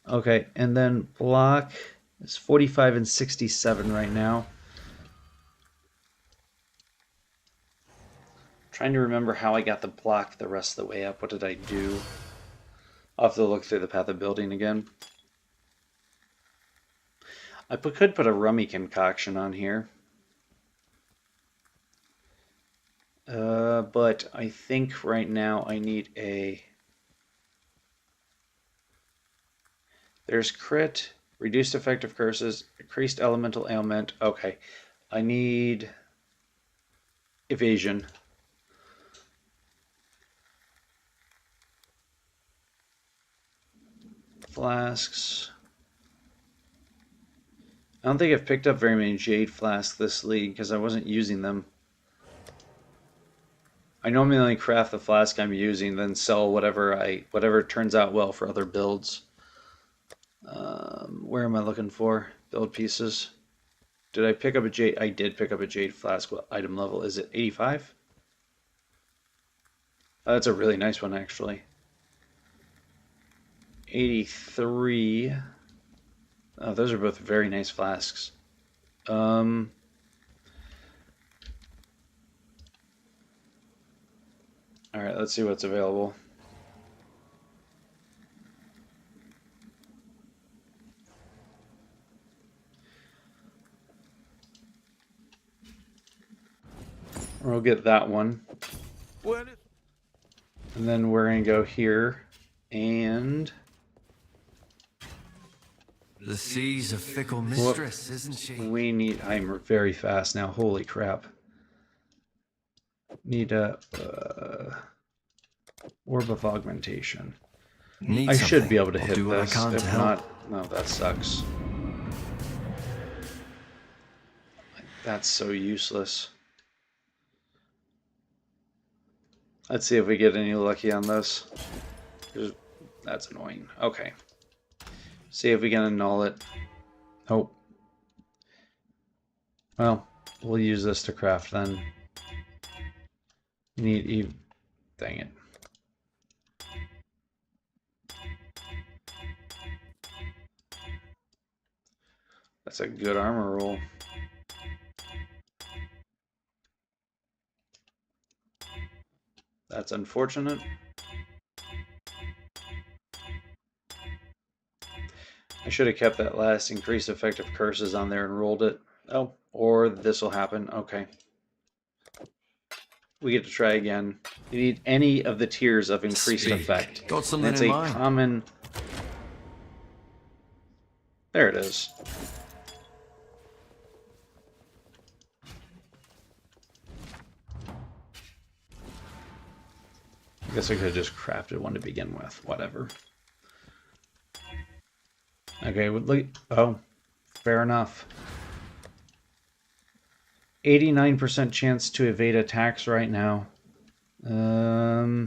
Okay, and then block is 45 and 67 right now. Trying to remember how I got the block the rest of the way up. What did I do? I'll have to look through the path of building again. I could put a rummy concoction on here. But I think right now I need a... There's crit, reduced effective curses, increased elemental ailment. Okay, I need evasion. Flasks. I don't think I've picked up very many Jade Flasks this league because I wasn't using them. I normally only craft the flask I'm using, then sell whatever turns out well for other builds. Where am I looking for? Build pieces. Did I pick up a Jade? I did pick up a Jade Flask. What item level is it? 85? That's a really nice one, actually. 83. Oh, those are both very nice flasks. All right, let's see what's available. We'll get that one. And then we're going to go here and... The sea's a fickle mistress, isn't she? We need... I'm very fast now. Holy crap. Need a... Orb of Augmentation. I should be able to hit this. If not, no, that sucks. That's so useless. Let's see if we get any lucky on this. That's annoying. Okay. See if we can annul it. Oh. Well, we'll use this to craft then. Need dang it. That's a good armor roll. That's unfortunate. I should have kept that last increased effective curses on there and rolled it. Oh, or this will happen. Okay. We get to try again. You need any of the tiers of increased Speak. effect. Got And something it's in a mind. common... There it is. I guess I could have just crafted one to begin with. Whatever. Okay, look. Oh, fair enough. 89% chance to evade attacks right now. Hmm.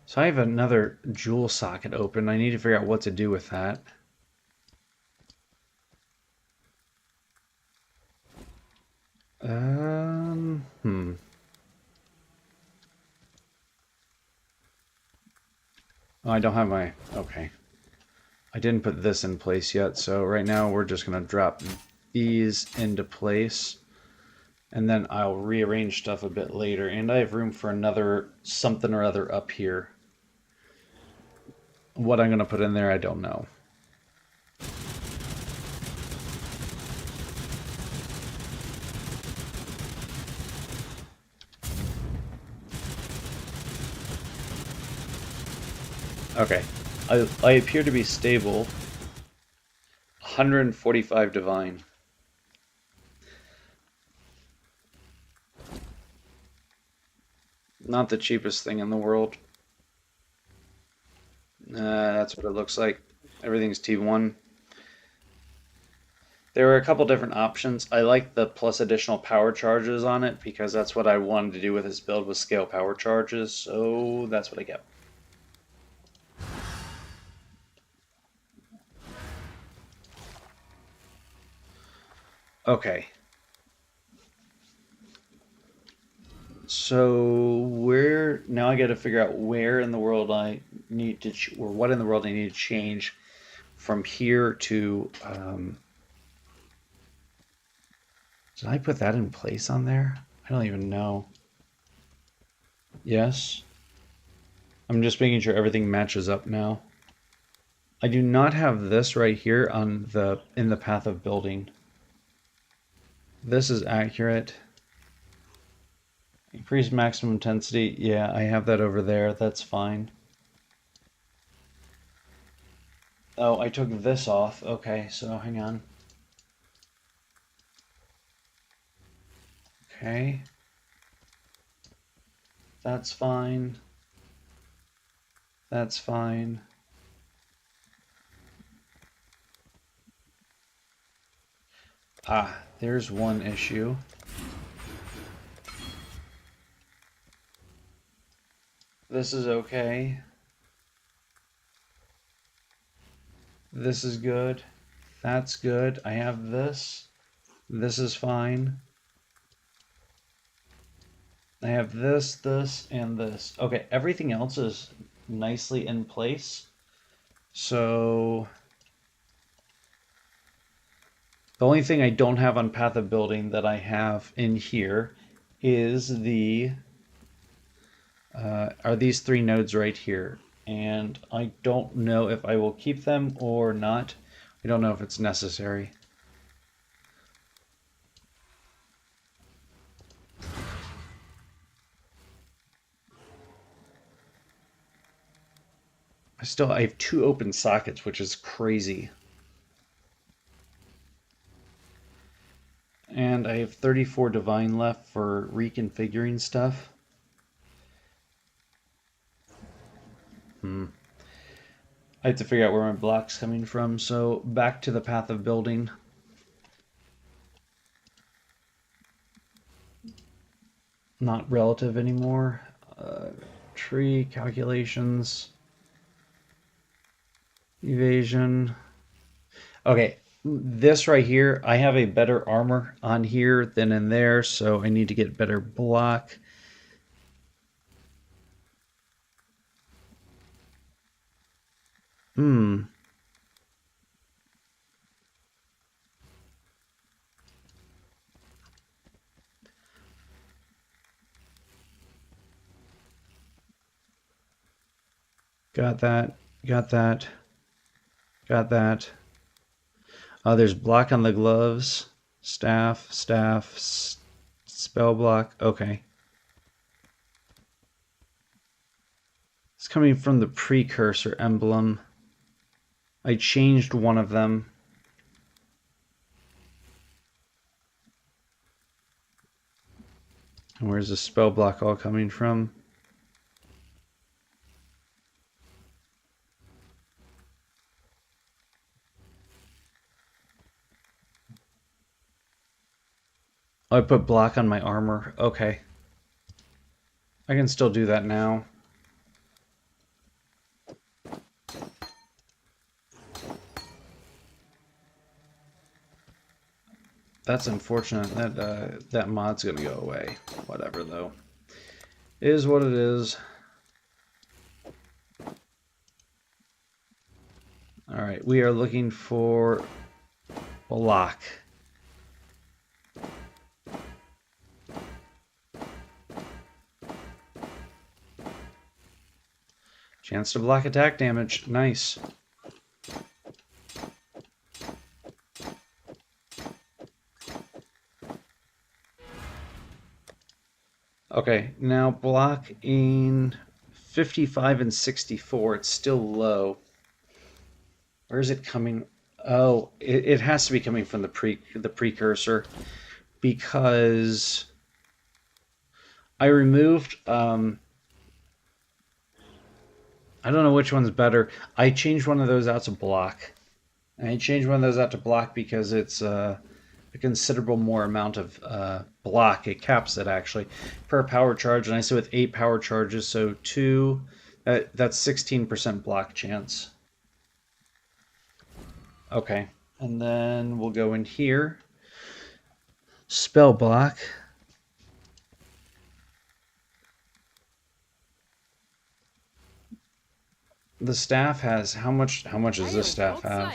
So I have another jewel socket open. I need to figure out what to do with that. Hmm. Oh, I don't have my... Okay. I didn't put this in place yet, so right now we're just going to drop these into place. And then I'll rearrange stuff a bit later. And I have room for another something or other up here. What I'm going to put in there, I don't know. Okay. I appear to be stable. 145 divine. Not the cheapest thing in the world. That's what it looks like. Everything's T1. There were a couple different options. I like the plus additional power charges on it because that's what I wanted to do with this build, was scale power charges. So that's what I get. Okay. So where now I got to figure out where in the world I need to, or what in the world I need to change from here to. Did I put that in place on there? I don't even know. Yes. I'm just making sure everything matches up now. I do not have this right here on the in the path of building. This is accurate. Increase maximum intensity. Yeah, I have that over there. That's fine. Oh, I took this off. Okay, so hang on. Okay. That's fine. That's fine. Ah, there's one issue. This is okay. This is good. That's good. I have this. This is fine. I have this, and this. Okay, everything else is nicely in place. So the only thing I don't have on Path of Building that I have in here is the are these three nodes right here. And I don't know if I will keep them or not. I don't know if it's necessary. I have two open sockets, which is crazy. And I have 34 divine left for reconfiguring stuff. I have to figure out where my block's coming from. So back to the path of building. Not relative anymore. Tree calculations. Evasion. Okay, this right here, I have a better armor on here than in there, so I need to get better block. Hmm. Got that. Got that. Got that. There's block on the gloves. Staff, spell block. Okay. It's coming from the precursor emblem. I changed one of them. And where's the spell block all coming from? Oh, I put block on my armor. Okay. I can still do that now. That's unfortunate. That mod's gonna go away. Whatever, though. It is what it is. Alright, we are looking for block. Chance to block attack damage. Nice. Okay, now block in 55 and 64. It's still low. Where is it coming? Oh, it has to be coming from the precursor, because I removed I don't know which one's better. I changed one of those out to block. And I changed one of those out to block because it's a considerable more amount of block. It caps it actually per power charge, and I said with 8 power charges, so 2, that's 16% block chance. Okay, and then we'll go in here. Spell block. The staff has how much does this staff have?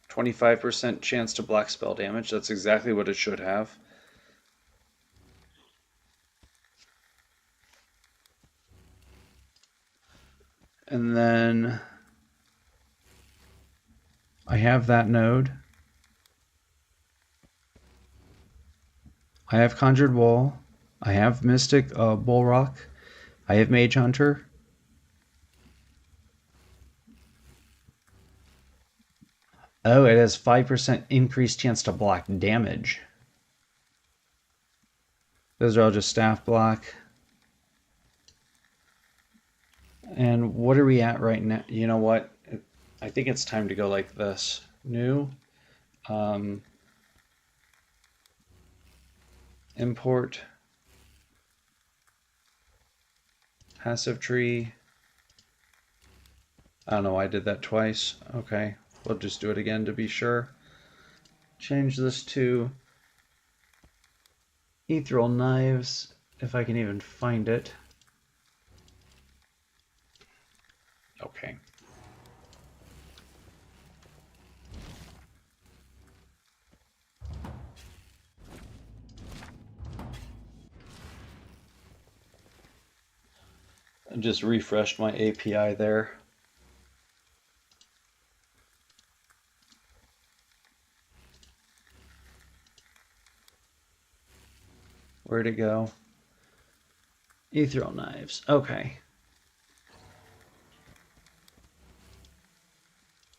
25% chance to block spell damage. That's exactly what it should have. And then I have that node. I have Conjured Wall. I have Mystic Bullrock. I have Mage Hunter. Oh, it has 5% increased chance to block damage. Those are all just staff block. And what are we at right now? You know what? I think it's time to go like this. New. Import. Passive tree. I don't know why I did that twice. Okay. We'll just do it again to be sure. Change this to Ethereal Knives, if I can even find it. Okay. I just refreshed my API there. Where'd it go? Ethereal Knives. Okay.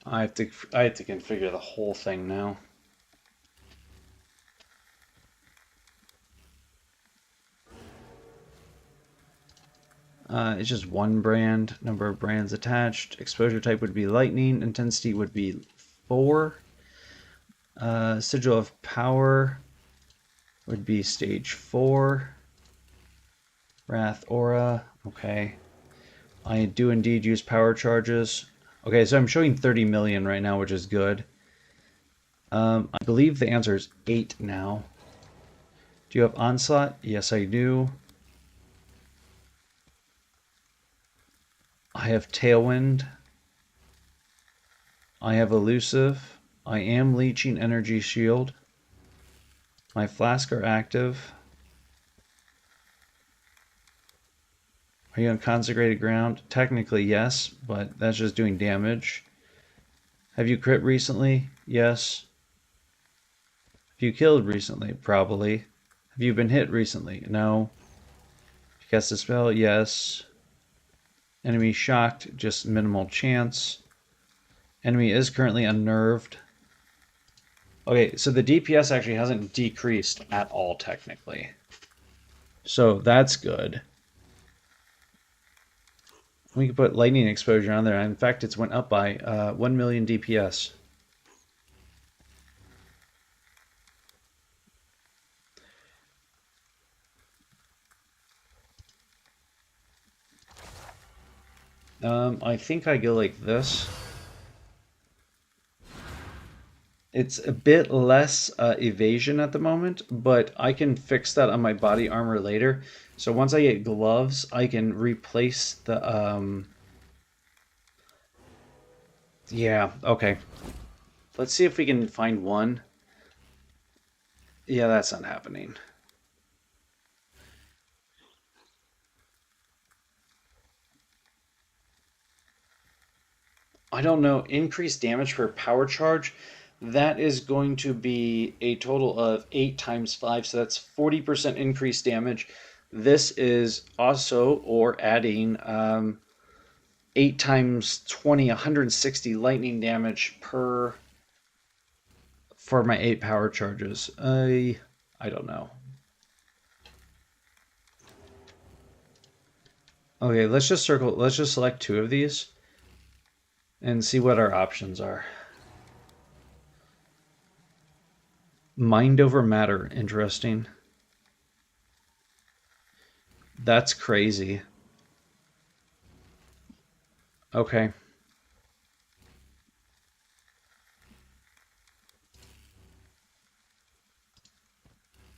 I have to configure the whole thing now. It's just one brand. Number of brands attached. Exposure type would be lightning. Intensity would be 4. Sigil of power would be stage 4. Wrath aura. Okay. I do indeed use power charges. Okay, so I'm showing 30 million right now, which is good. I believe the answer is 8 now. Do you have Onslaught? Yes, I do. I have Tailwind. I have Elusive. I am leeching Energy Shield. My flask are active. Are you on Consecrated Ground? Technically, yes, but that's just doing damage. Have you crit recently? Yes. Have you killed recently? Probably. Have you been hit recently? No. Cast a spell? Yes. Enemy shocked? Just minimal chance. Enemy is currently unnerved. Okay, so the DPS actually hasn't decreased at all, technically. So that's good. We can put lightning exposure on there. In fact, it's went up by 1 million DPS. I think I go like this. It's a bit less evasion at the moment, but I can fix that on my body armor later. So once I get gloves, I can replace the... Yeah, okay. Let's see if we can find one. Yeah, that's not happening. I don't know. Increased damage per power charge. That is going to be a total of 8 times 5, so that's 40% increased damage. This is also, or adding, 8 times 20, 160 lightning damage per for my 8 power charges. I don't know. Okay, let's just select 2 of these and see what our options are. Mind over matter, interesting. That's crazy. Okay.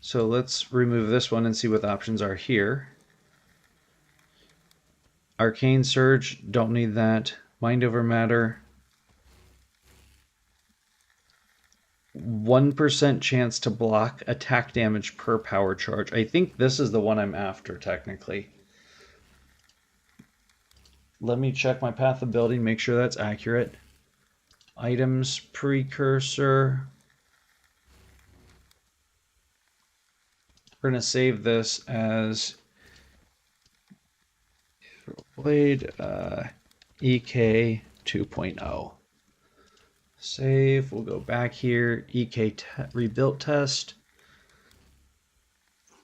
So let's remove this one and see what the options are here. Arcane Surge, don't need that. Mind over matter. 1% chance to block attack damage per power charge. I think this is the one I'm after, technically. Let me check my path ability, make sure that's accurate. Items, precursor. We're going to save this as Blade EK 2.0. Save. We'll go back here. EK rebuilt test.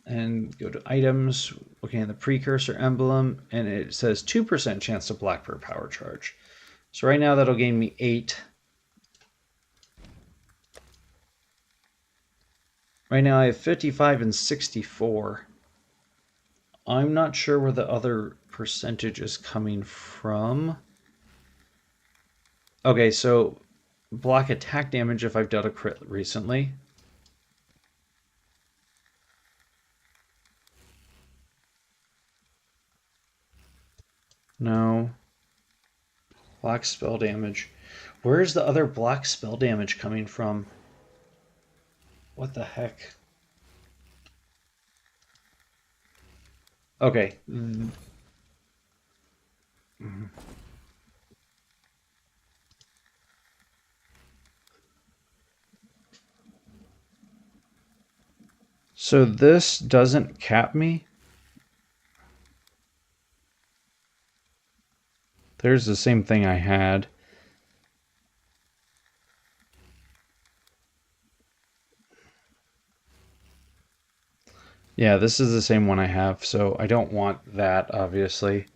And go to items. Looking at the precursor emblem. And it says 2% chance to block per power charge. So right now that'll gain me 8. Right now I have 55 and 64. I'm not sure where the other percentage is coming from. Okay, so block attack damage if I've dealt a crit recently. No. Block spell damage. Where's the other block spell damage coming from? What the heck? Okay. So this doesn't cap me? There's the same thing I had. Yeah, this is the same one I have, so I don't want that, obviously.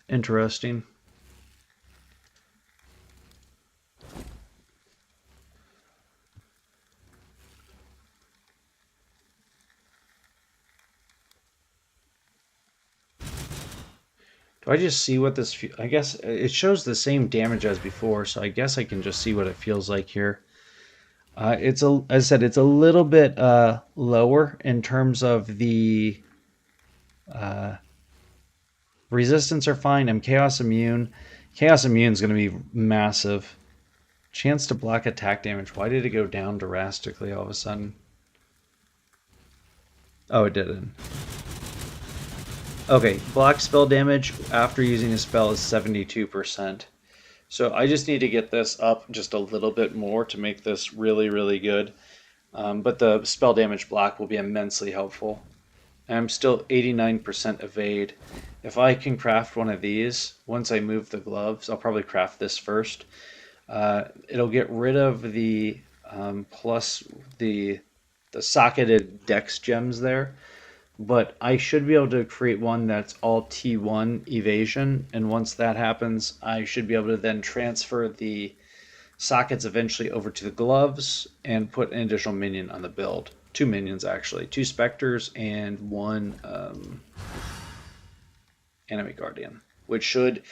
Interesting. Do I just see what this... I guess it shows the same damage as before, so I guess I can just see what it feels like here. As I said, it's a little bit lower in terms of the Resistance are fine. I'm Chaos Immune. Chaos Immune is going to be massive. Chance to block attack damage. Why did it go down drastically all of a sudden? Oh, it didn't. Okay, block spell damage after using a spell is 72%. So I just need to get this up just a little bit more to make this really, really good. But the spell damage block will be immensely helpful. And I'm still 89% evade. If I can craft one of these, once I move the gloves, I'll probably craft this first. It'll get rid of the plus the socketed dex gems there. But I should be able to create one that's all T1 evasion, and once that happens, I should be able to then transfer the sockets eventually over to the gloves and put an additional minion on the build. 2 minions, actually. 2 specters and 1 enemy guardian, which should,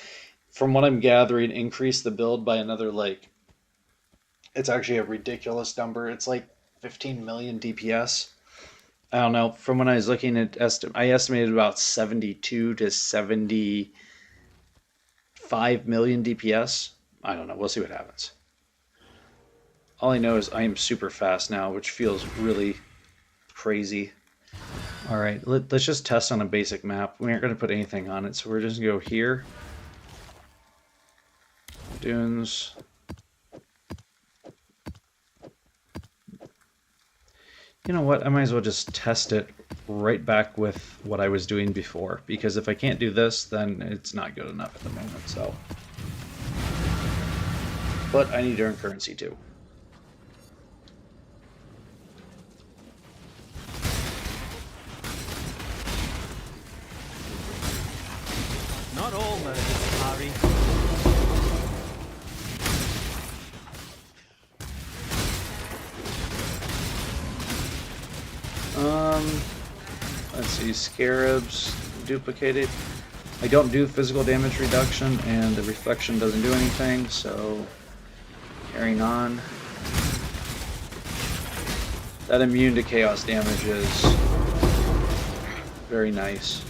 from what I'm gathering, increase the build by another, like, it's actually a ridiculous number. It's like 15 million DPS. I don't know. From when I was looking at I estimated about 72 to 75 million DPS. I don't know. We'll see what happens. All I know is I am super fast now, which feels really crazy. All right, let's just test on a basic map. We aren't going to put anything on it, so we're just going to go here. Dunes. You know what? I might as well just test it right back with what I was doing before, because if I can't do this, then it's not good enough at the moment, so. But I need to earn currency too. Not all murders, Harry. Let's see, scarabs duplicated. I don't do physical damage reduction, and the reflection doesn't do anything, so carrying on. That immune to chaos damage is very nice.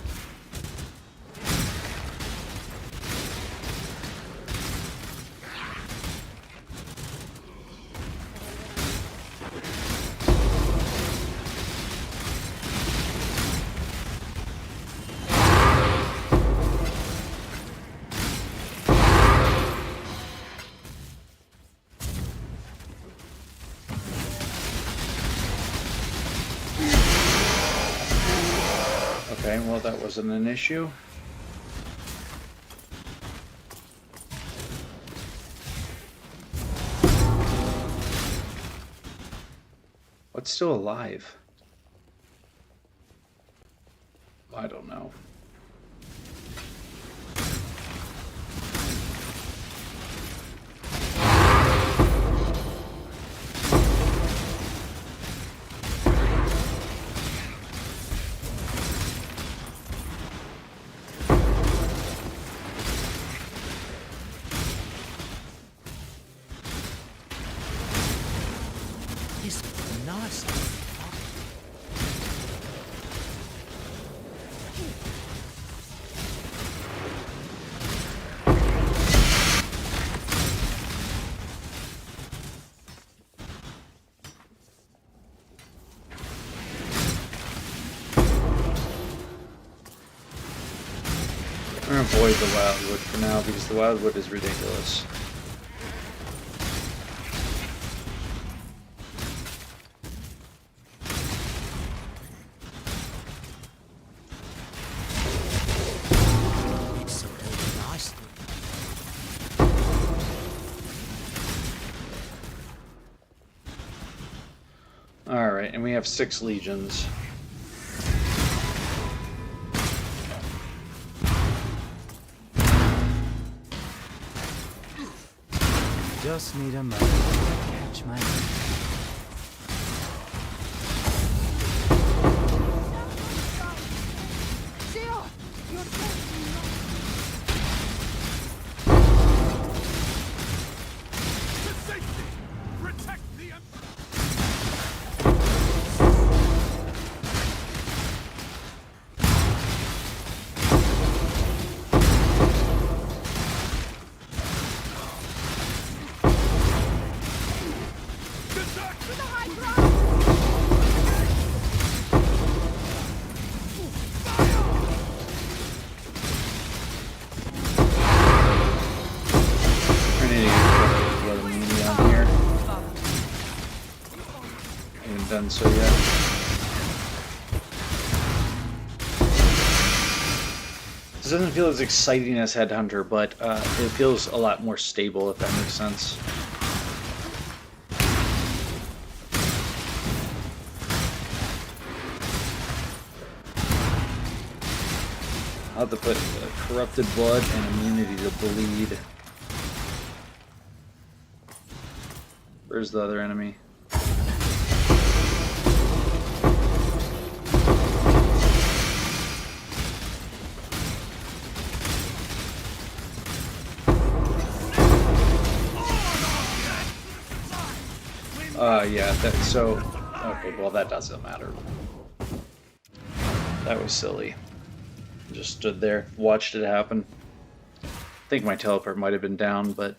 Okay, well that wasn't an issue. What's still alive? I don't know. Nice. I'm gonna avoid the wildwood for now because the wildwood is ridiculous. It's so nice. Alright, and we have 6 legions. Just need a moment to catch my then, so yeah. This doesn't feel as exciting as Headhunter, but it feels a lot more stable, if that makes sense. I'll have to put Corrupted Blood and Immunity to Bleed. Where's the other enemy? Yeah, okay, well that doesn't matter. That was silly. Just stood there, watched it happen. I think my teleport might have been down, but...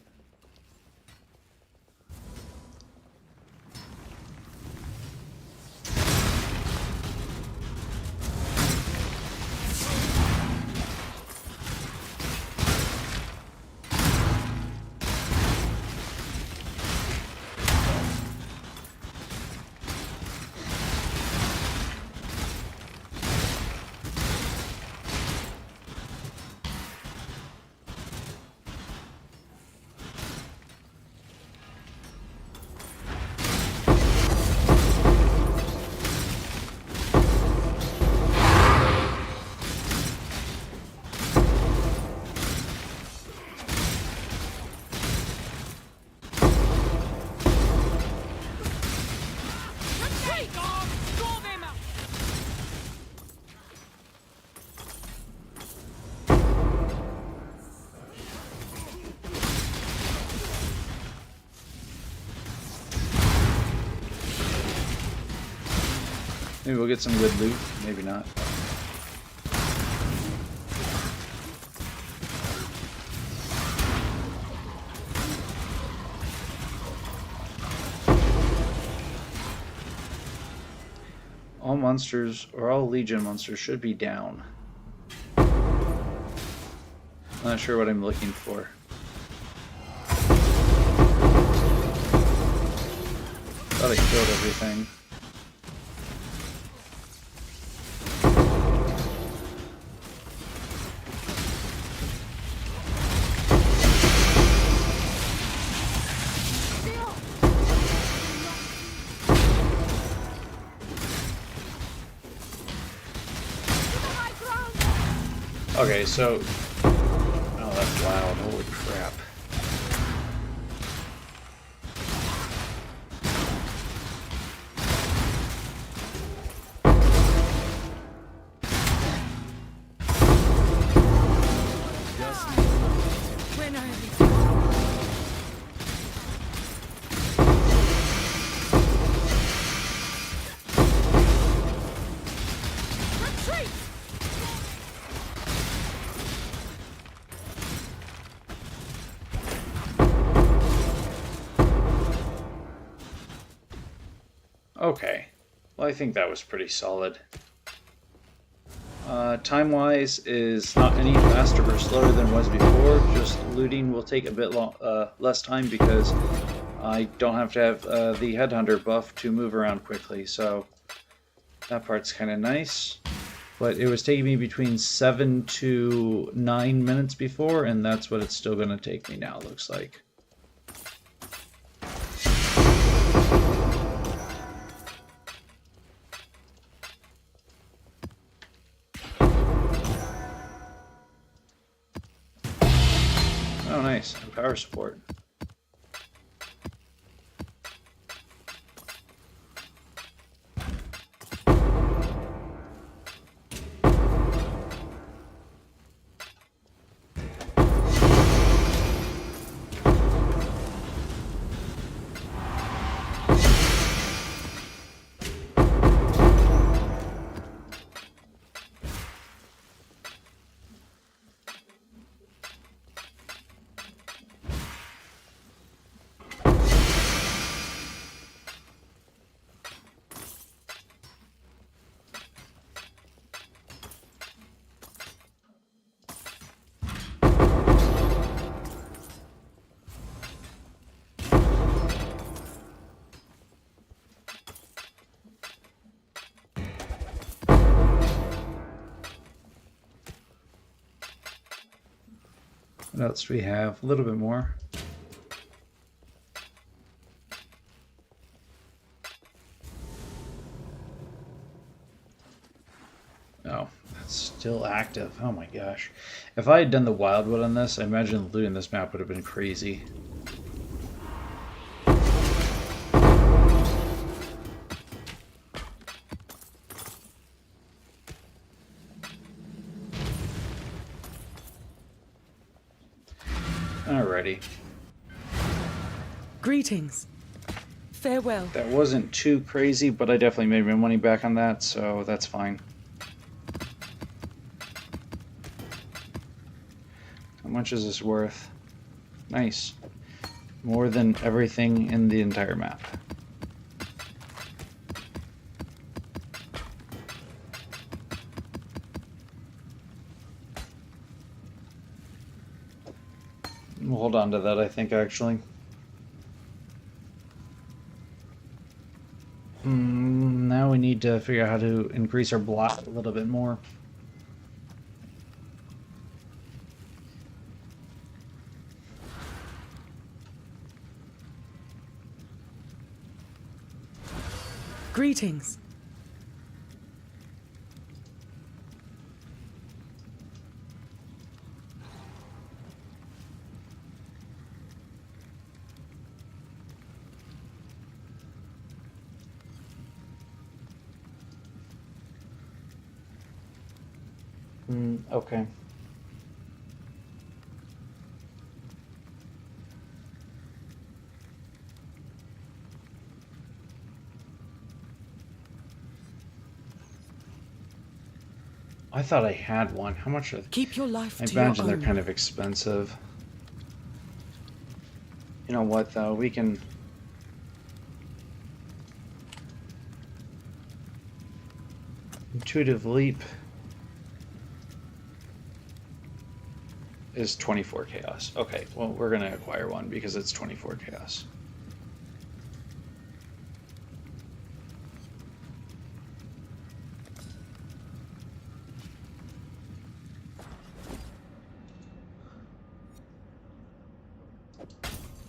Maybe we'll get some good loot, maybe not. All monsters, or all Legion monsters, should be down. I'm not sure what I'm looking for. Thought I killed everything. Okay, so... Oh, that's loud. Holy crap. Okay, well I think that was pretty solid. Time-wise is not any faster or slower than it was before, just looting will take a bit less time because I don't have to have the Headhunter buff to move around quickly, so that part's kind of nice. But it was taking me between 7 to 9 minutes before, and that's what it's still going to take me now, looks like. Oh, nice. Power support. What else do we have? A little bit more. Oh, that's still active. Oh my gosh. If I had done the Wildwood on this, I imagine looting this map would have been crazy. Alrighty. Greetings. Farewell. That wasn't too crazy, but I definitely made my money back on that, so that's fine. How much is this worth? Nice. More than everything in the entire map. We'll hold on to that, I think, actually. Now we need to figure out how to increase our block a little bit more. Greetings. Okay. I thought I had one. How much are they? Keep your life I to your imagine they're own. kind of expensive. You know what, though? We can... Intuitive Leap is 24 chaos. Okay, well, we're going to acquire one because it's 24 chaos.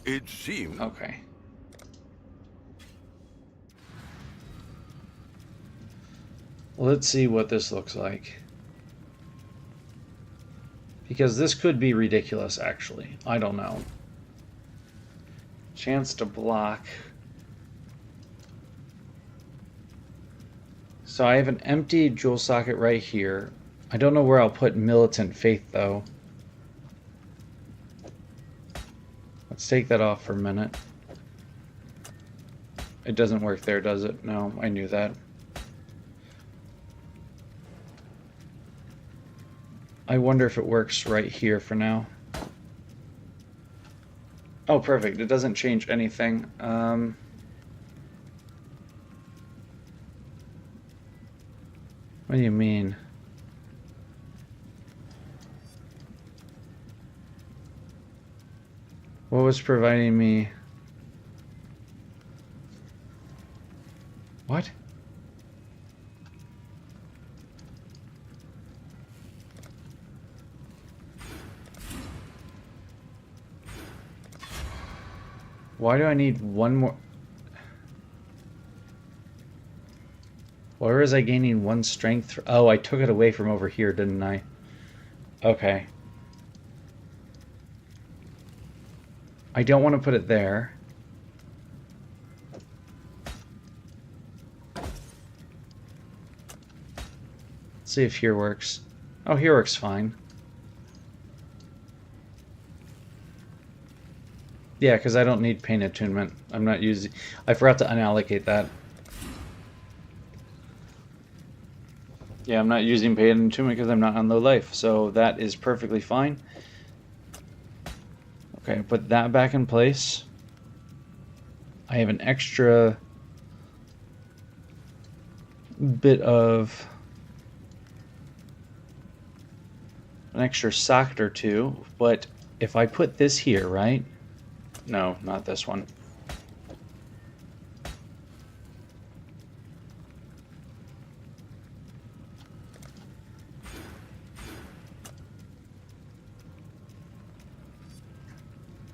It seems. Okay. Let's see what this looks like. Because this could be ridiculous, actually. I don't know. Chance to block. So I have an empty jewel socket right here. I don't know where I'll put Militant Faith, though. Let's take that off for a minute. It doesn't work there, does it? No, I knew that. I wonder if it works right here for now. Oh, perfect. It doesn't change anything. What do you mean? What was providing me? What? Why do I need one more? Why was I gaining one strength? Oh, I took it away from over here, didn't I? Okay. I don't want to put it there. Let's see if here works. Oh, here works fine. Yeah, because I don't need pain attunement. I'm not using... I forgot to unallocate that. Yeah, I'm not using pain attunement because I'm not on low life. So that is perfectly fine. Okay, put that back in place. I have an extra bit of... an extra socket or two. But if I put this here, right? No, not this one.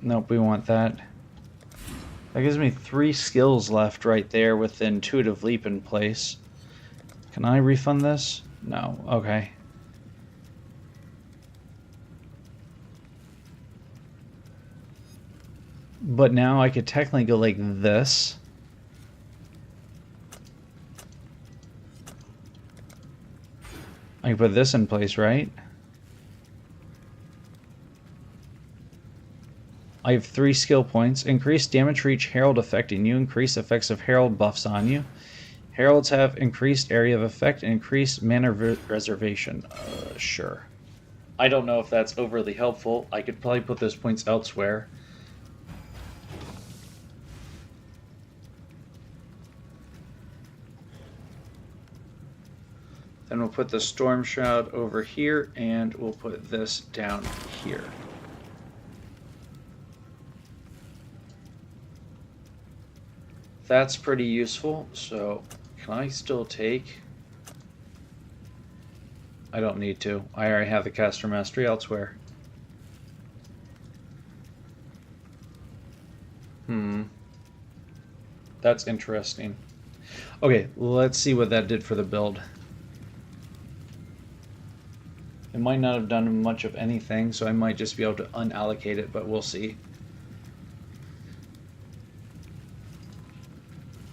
Nope, we want that. That gives me 3 skills left right there with the intuitive leap in place. Can I refund this? No. Okay. But now I could technically go like this. I can put this in place, right? I have 3 skill points. Increase damage for each herald affecting you. Increase effects of herald buffs on you. Heralds have increased area of effect and increased mana reservation. Sure. I don't know if that's overly helpful. I could probably put those points elsewhere. Then we'll put the Storm Shroud over here, and we'll put this down here. That's pretty useful, so can I still take... I don't need to. I already have the Caster Mastery elsewhere. That's interesting. Okay, let's see what that did for the build. It might not have done much of anything, so I might just be able to unallocate it, but we'll see.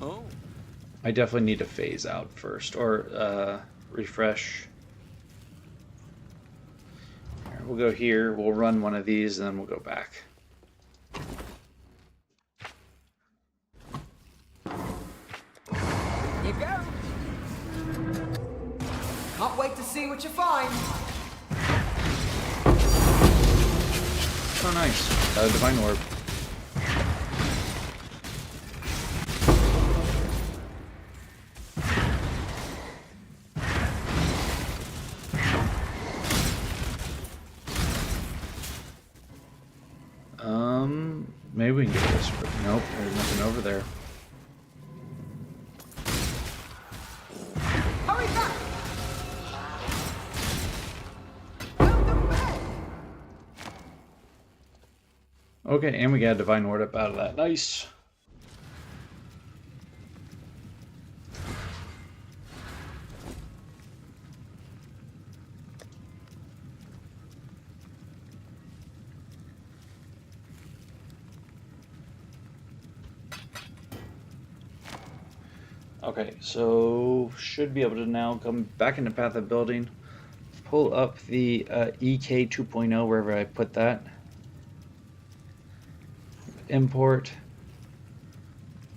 Oh. I definitely need to phase out first, or refresh. Here, we'll go here, we'll run one of these, and then we'll go back. You go. Can't wait to see what you find. Oh, nice. Divine Orb. Maybe we can get this. Nope, there's nothing over there. Hurry back. Out the bed. Okay, and we got a Divine Orb up out of that. Nice. Okay, so should be able to now come back into Path of Building, pull up the EK 2.0 wherever I put that, import,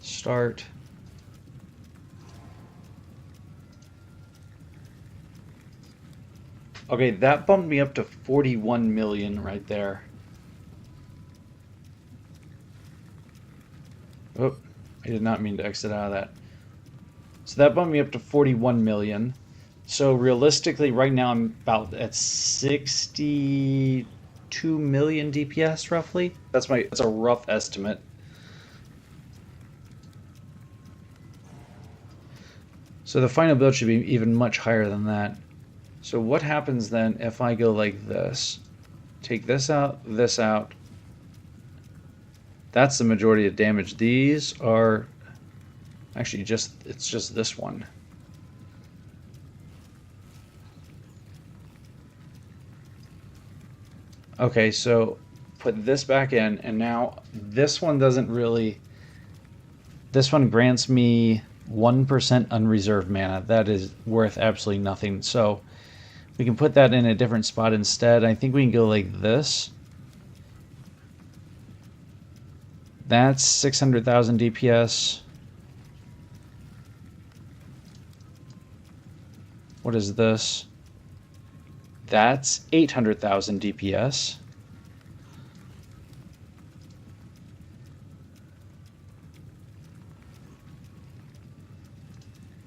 start, okay, that bumped me up to 41 million right there. Oh, I did not mean to exit out of that. So that bumped me up to 41 million. So realistically, right now I'm about at 62 million DPS roughly. That's a rough estimate. So the final build should be even much higher than that. So what happens then if I go like this? Take this out, this out. That's the majority of damage. These are actually it's just this one. Okay, so put this back in, and now this one doesn't really... This one grants me 1% unreserved mana. That is worth absolutely nothing. So we can put that in a different spot instead. I think we can go like this. That's 600,000 DPS. What is this? That's 800,000 DPS.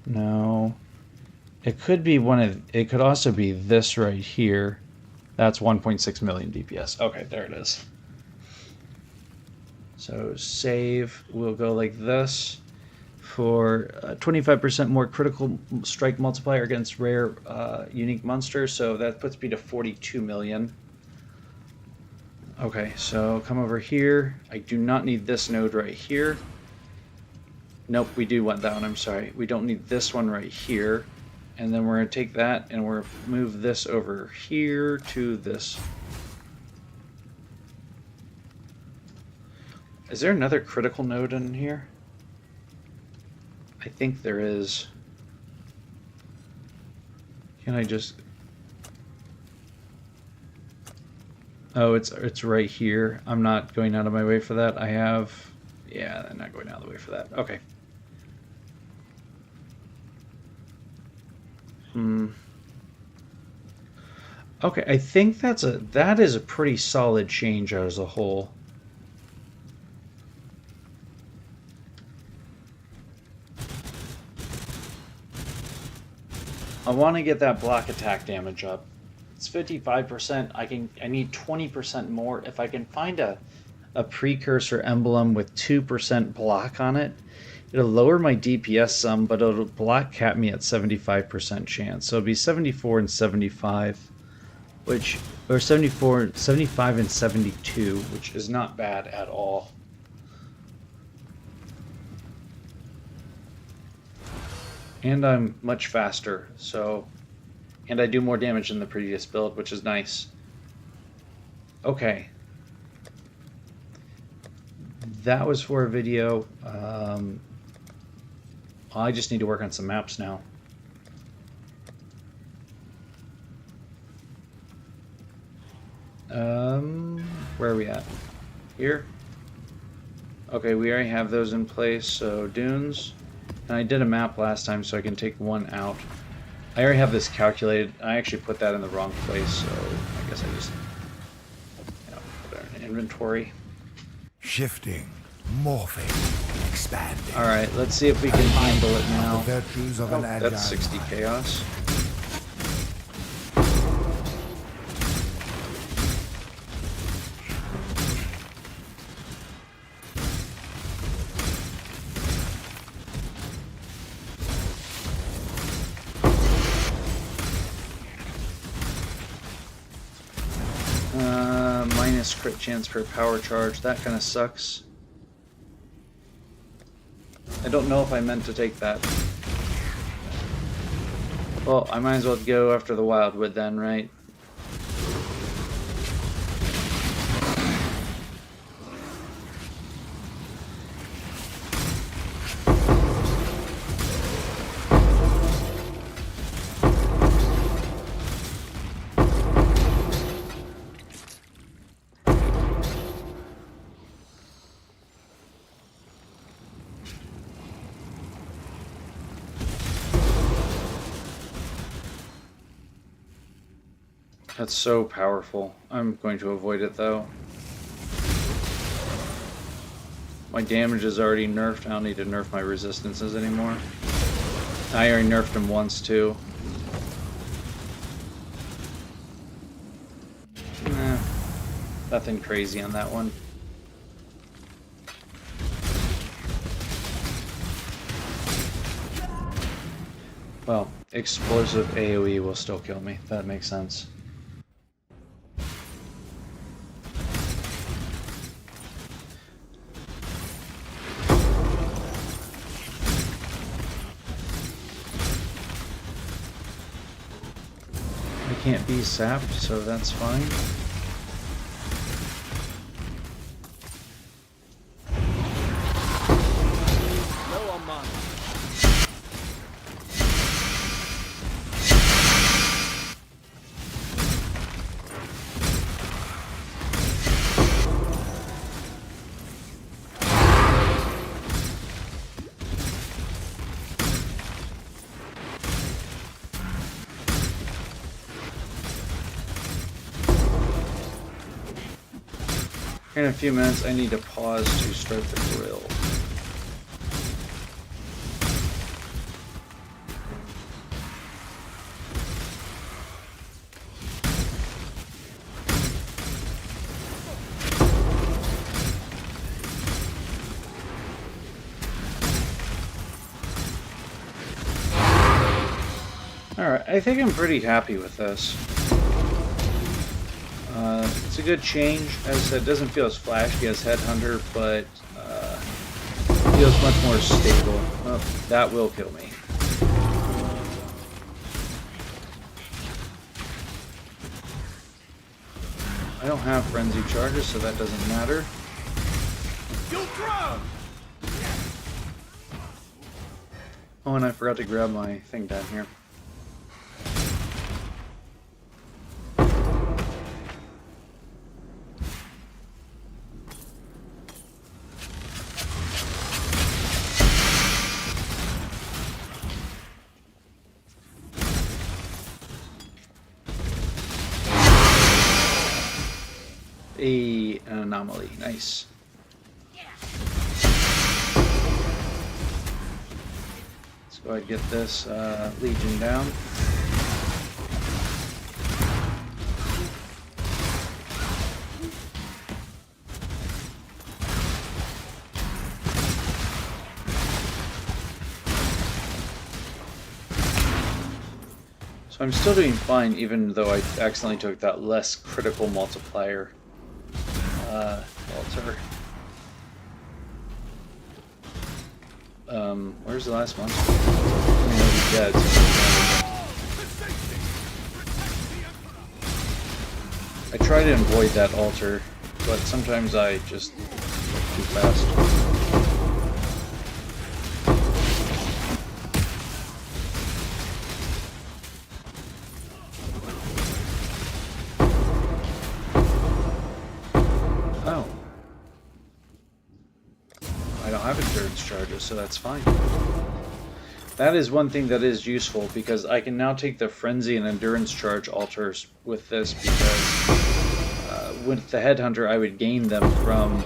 No. It could be it could also be this right here. That's 1.6 million DPS. Okay, there it is. So save, we'll go like this for 25% more critical strike multiplier against rare unique monsters. So that puts me to 42 million. Okay, so come over here. I do not need this node right here. Nope, we do want that one, I'm sorry. We don't need this one right here. And then we're going to take that and we're going to move this over here to this. Is there another critical node in here? I think there is. Can I just... Oh, it's right here. I'm not going out of my way for that. I have... Yeah, I'm not going out of the way for that. Okay. Okay, I think that is a pretty solid change as a whole. I want to get that block attack damage up. It's 55%. I need 20% more. If I can find a precursor emblem with 2% block on it, it'll lower my DPS some, but it'll block cap me at 75% chance. So it'll be 74 and 75, which, or 74, 75 and 72, which is not bad at all. And I'm much faster, so, and I do more damage than the previous build, which is nice. Okay. That was for a video. I just need to work on some maps now. Where are we at? Here? Okay, we already have those in place, so dunes. And I did a map last time, so I can take one out. I already have this calculated. I actually put that in the wrong place, so I guess I just put it in inventory. Shifting, morphing, expanding. Alright, let's see if we can handle it now. The virtues of an agile That's 60 mind. chaos. Minus crit chance per power charge. That kind of sucks. I don't know if I meant to take that. Well, I might as well go after the Wildwood then, right? That's so powerful. I'm going to avoid it though. My damage is already nerfed. I don't need to nerf my resistances anymore. I already nerfed them once too. Nah, nothing crazy on that one. Well, explosive AoE will still kill me. That makes sense. Can't be sapped, so that's fine. No on mine. In a few minutes, I need to pause to start the grill. Alright, I think I'm pretty happy with this. It's a good change. As I said, it doesn't feel as flashy as Headhunter, but feels much more stable. Oh, that will kill me. I don't have Frenzy Charges, so that doesn't matter. Oh, and I forgot to grab my thing down here. An anomaly. Nice. Let's go ahead and get this Legion down. So I'm still doing fine, even though I accidentally took that less critical multiplier altar. Where's the last monster? I mean, he's dead. I try to avoid that altar, but sometimes I just too fast. Charges, so that's fine. That is one thing that is useful, because I can now take the Frenzy and Endurance Charge altars with this, because with the Headhunter I would gain them from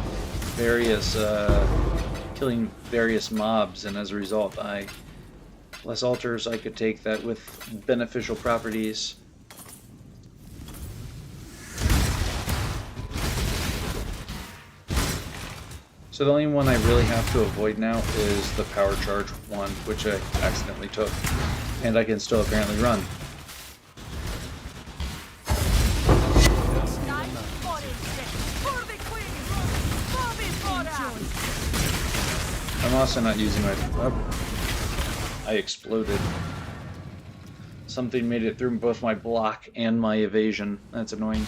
various killing various mobs, and as a result less altars I could take that with beneficial properties. So the only one I really have to avoid now is the Power Charge one, which I accidentally took. And I can still apparently run. I'm also not using my... Oh, I exploded. Something made it through both my block and my evasion. That's annoying.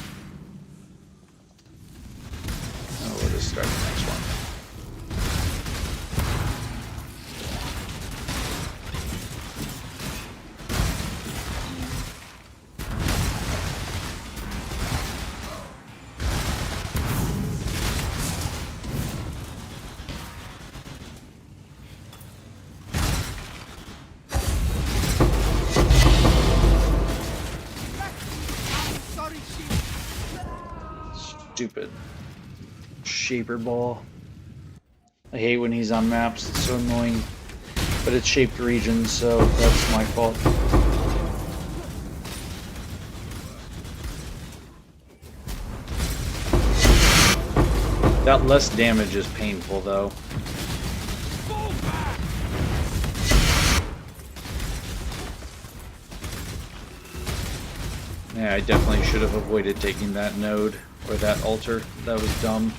Oh, we'll just start the next one. Stupid shaper ball. I hate when he's on maps, it's so annoying. But it's shaped regions, so that's my fault. That less damage is painful though. Yeah, I definitely should have avoided taking that node. Or that altar. That was dumb.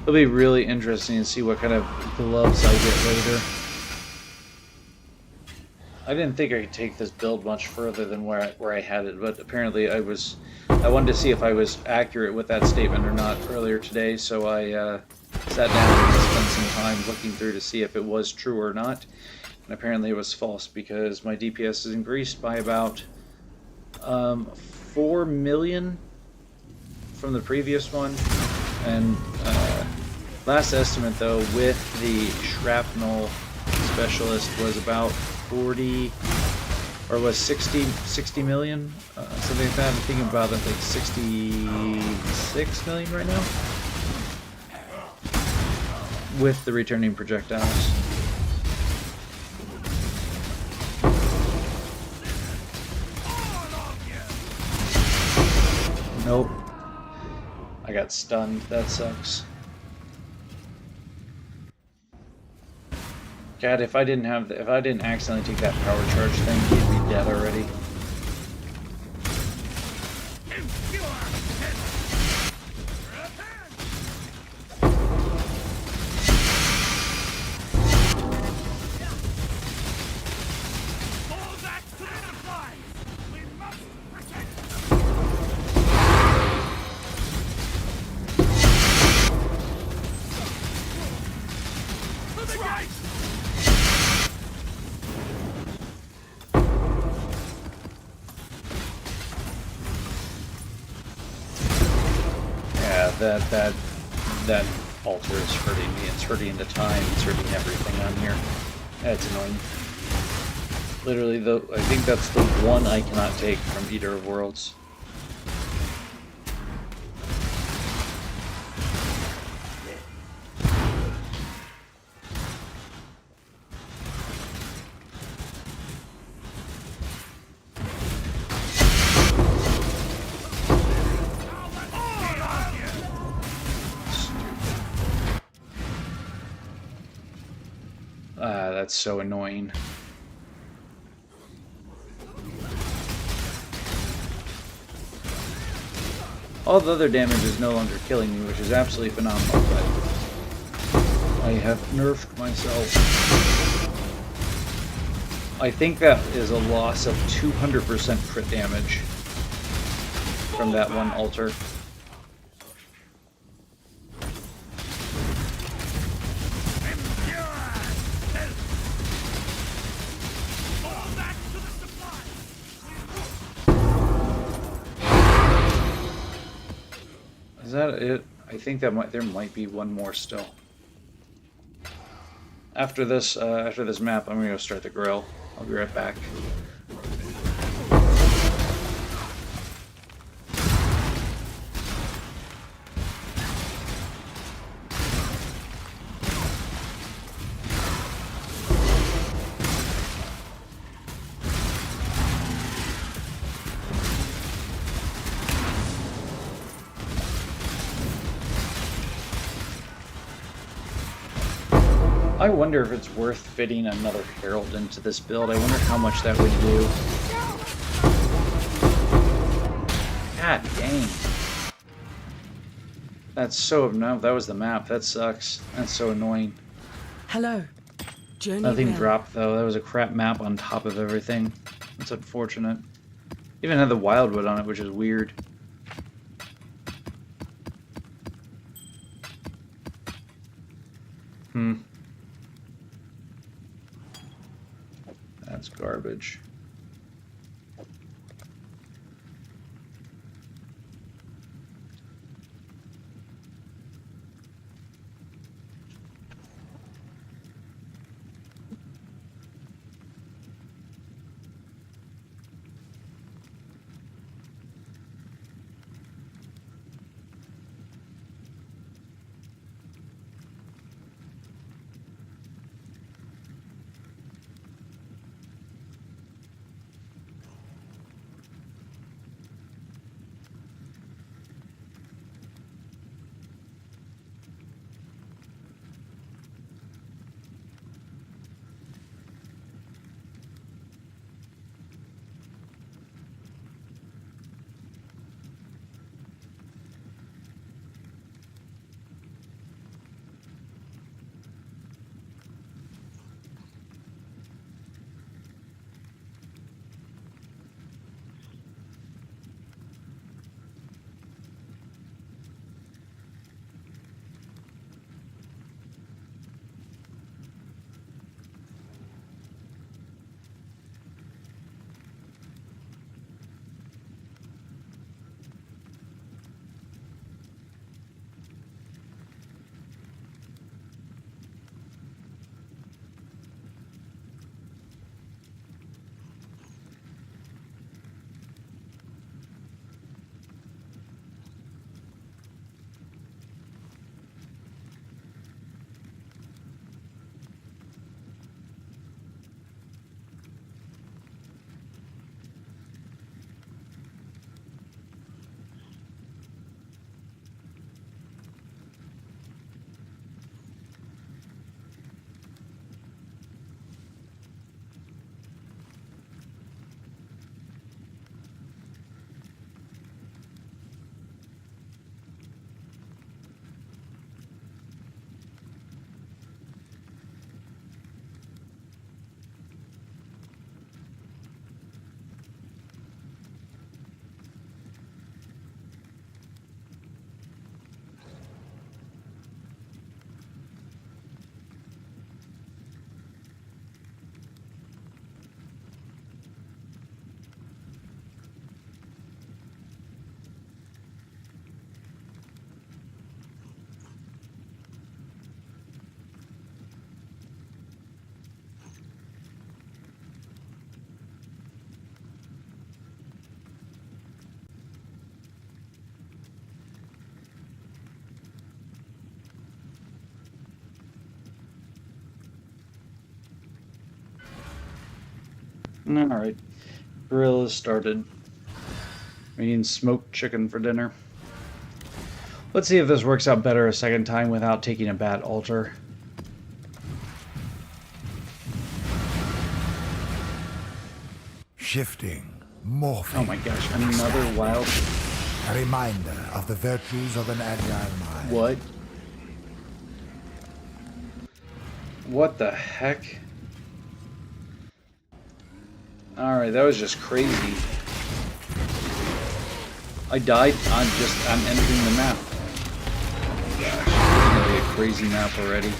It'll be really interesting to see what kind of gloves I get later. I didn't think I could take this build much further than where I had it, but apparently I wanted to see if I was accurate with that statement or not earlier today, so I sat down and spent some time looking through to see if it was true or not. And apparently it was false, because my DPS is increased by about 4 million from the previous one. And last estimate though, with the shrapnel specialist, was about 40 or was 60 million, something like that. I'm thinking about it, like 66 million right now with the returning projectiles. Nope. I got stunned. That sucks. God, if I didn't have, if I didn't accidentally take that power charge thing, he'd be dead already. That altar is hurting me. It's hurting the time. It's hurting everything on here. That's annoying. Literally, though, I think that's the one I cannot take from Eater of Worlds. That's so annoying. All the other damage is no longer killing me, which is absolutely phenomenal, but I have nerfed myself. I think that is a loss of 200% crit damage from that one altar. Is that it? I think that there might be one more still. After this map, I'm gonna go start the grill. I'll be right back. I wonder if it's worth fitting another Herald into this build. I wonder how much that would do. God dang. That's so... No, that was the map. That sucks. That's so annoying. Hello. Journey Nothing well. dropped, though. That was a crap map on top of everything. That's unfortunate. Even had the Wildwood on it, which is weird. That's garbage. Alright. Grill is started. We need smoked chicken for dinner. Let's see if this works out better a second time without taking a bad altar. Shifting, morphing. Oh my gosh, another wild... A reminder of the virtues of an agile mind. What? What the heck? Alright, that was just crazy. I died, I'm entering the map. Oh my gosh, it's gonna be a crazy map already.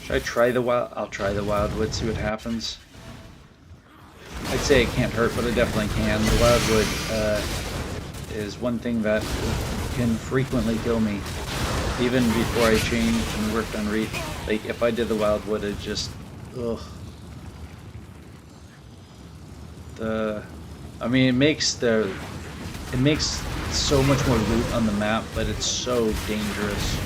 Should I try the wild? I'll try the wildwood, see what happens. I'd say it can't hurt, but it definitely can. The wildwood is one thing that can frequently kill me. Even before I changed and worked on reach. Like, if I did the wildwood, it just... ugh. I mean, it makes so much more loot on the map, but it's so dangerous.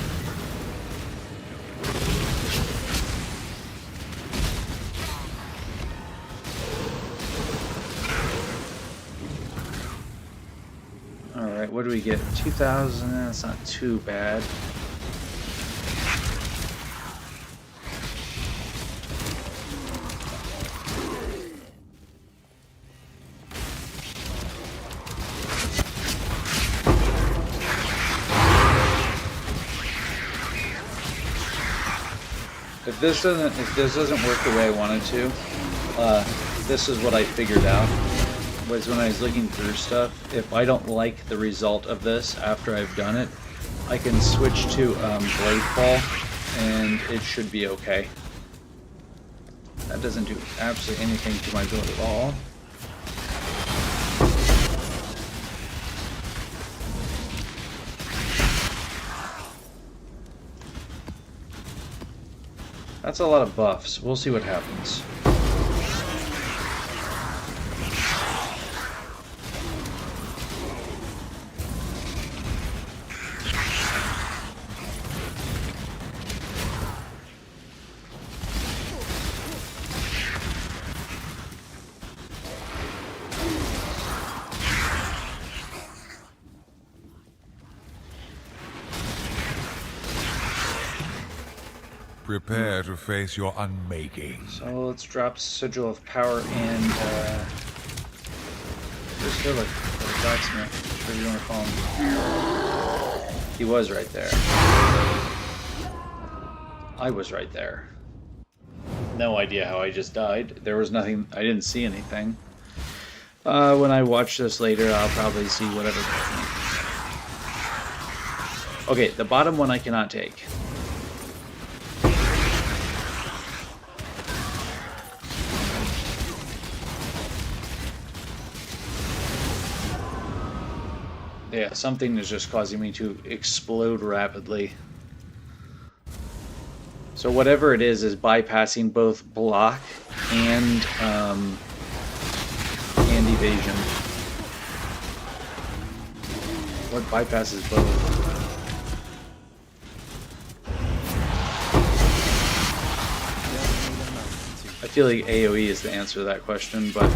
Alright, what do we get? 2,000, that's not too bad. If this doesn't work the way I wanted to, this is what I figured out. Was when I was looking through stuff, if I don't like the result of this after I've done it, I can switch to Blade Fall, and it should be okay. That doesn't do absolutely anything to my build at all. That's a lot of buffs. We'll see what happens. Prepare to face your unmaking. So let's drop Sigil of Power and there's still a blacksmith, whatever you want to call him. He was right there. I was right there. No idea how I just died. There was nothing, I didn't see anything. When I watch this later, I'll probably see whatever. Okay, the bottom one I cannot take. Yeah, something is just causing me to explode rapidly. So whatever it is bypassing both block and evasion. What bypasses both? I feel like AoE is the answer to that question, but...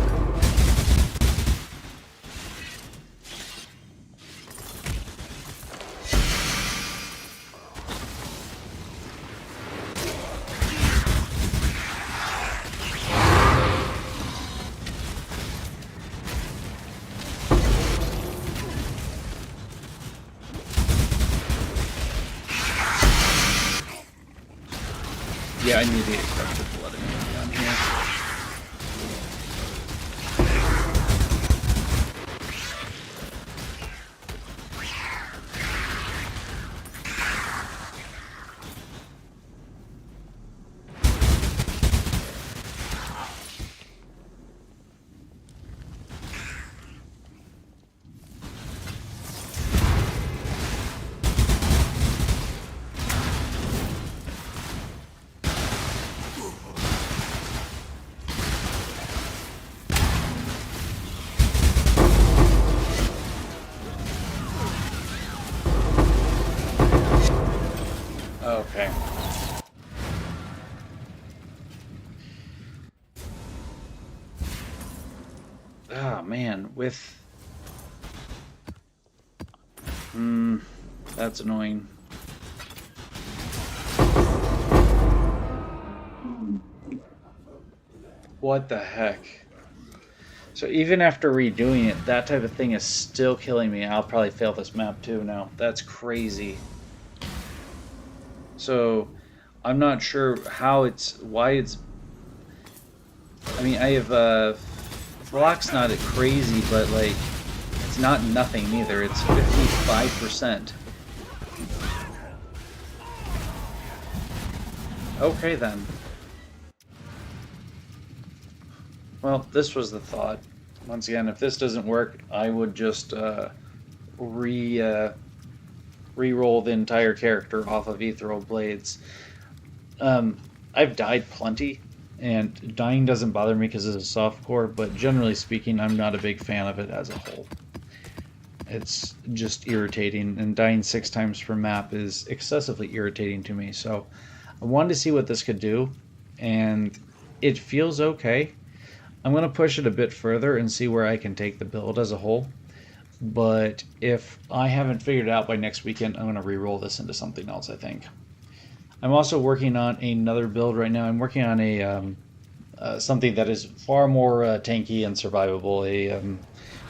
yeah, I need to get back to blood down here. Okay. Ah, man, with... that's annoying. What the heck? So even after redoing it, that type of thing is still killing me. I'll probably fail this map too now. That's crazy. So I'm not sure why it's... I mean, I have, block's not crazy, but like, it's not nothing either. It's 55%. Okay then. Well, this was the thought. Once again, if this doesn't work, I would just re-roll the entire character off of Ethereal Blades. I've died plenty, and dying doesn't bother me because it's a softcore, but generally speaking, I'm not a big fan of it as a whole. It's just irritating, and dying 6 times per map is excessively irritating to me, so I wanted to see what this could do, and it feels okay. I'm going to push it a bit further and see where I can take the build as a whole. But if I haven't figured it out by next weekend, I'm going to re-roll this into something else, I think. I'm also working on another build right now. I'm working on a something that is far more tanky and survivable. We're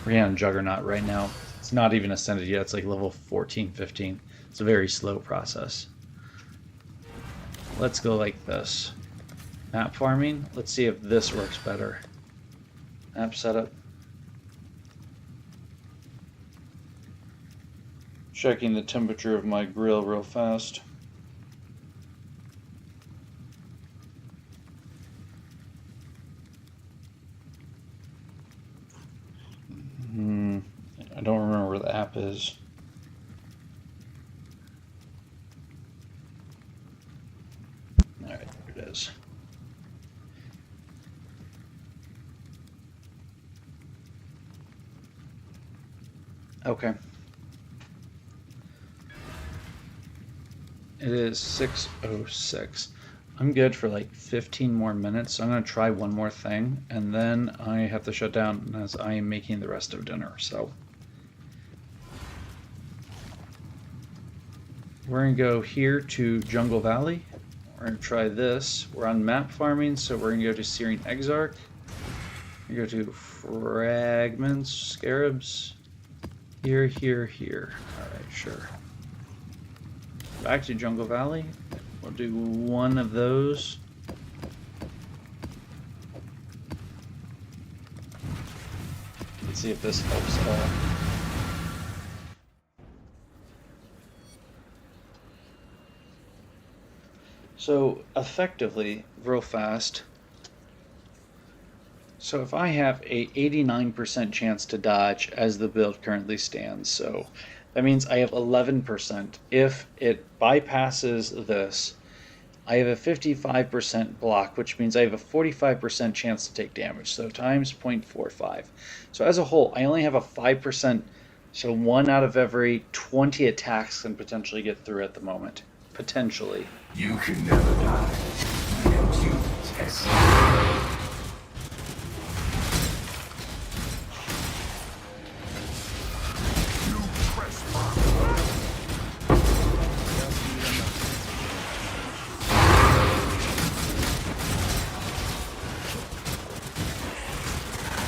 working on Juggernaut right now. It's not even ascended yet. It's like level 14, 15. It's a very slow process. Let's go like this. Map farming. Let's see if this works better. Map setup. Checking the temperature of my grill real fast. I don't remember where the app is. Alright, there it is. Okay. It is 6:06. I'm good for like 15 more minutes, so I'm going to try one more thing, and then I have to shut down as I am making the rest of dinner, so. We're going to go here to Jungle Valley. We're going to try this. We're on map farming, so we're going to go to Searing Exarch. We go to Fragments, Scarabs. Here, here, here. Alright, sure. Back to Jungle Valley. We'll do one of those. Let's see if this helps at all. So, effectively, real fast. So if I have a 89% chance to dodge as the build currently stands, so that means I have 11%. If it bypasses this, I have a 55% block, which means I have a 45% chance to take damage. So times 0.45. So as a whole, I only have a 5%. So 1 out of every 20 attacks can potentially get through at the moment. Potentially. You can never die. I am due test.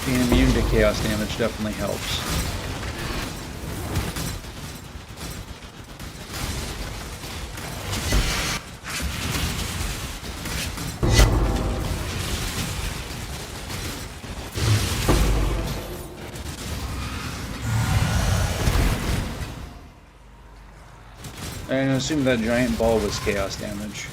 Being immune to chaos damage definitely helps. And I assume that giant ball was chaos damage.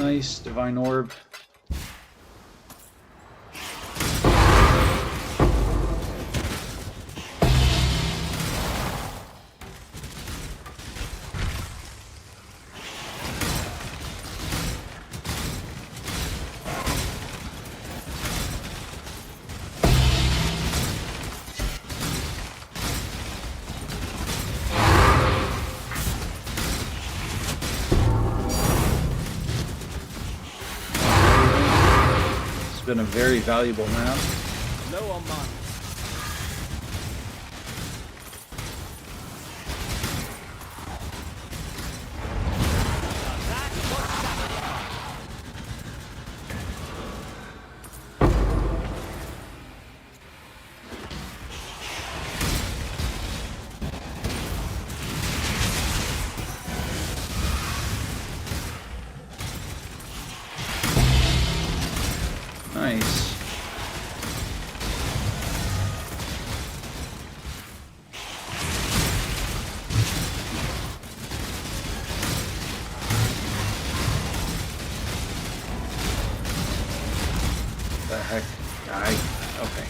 Nice, Divine Orb. Been a very valuable map. Low on mana. Nice. The heck? Okay.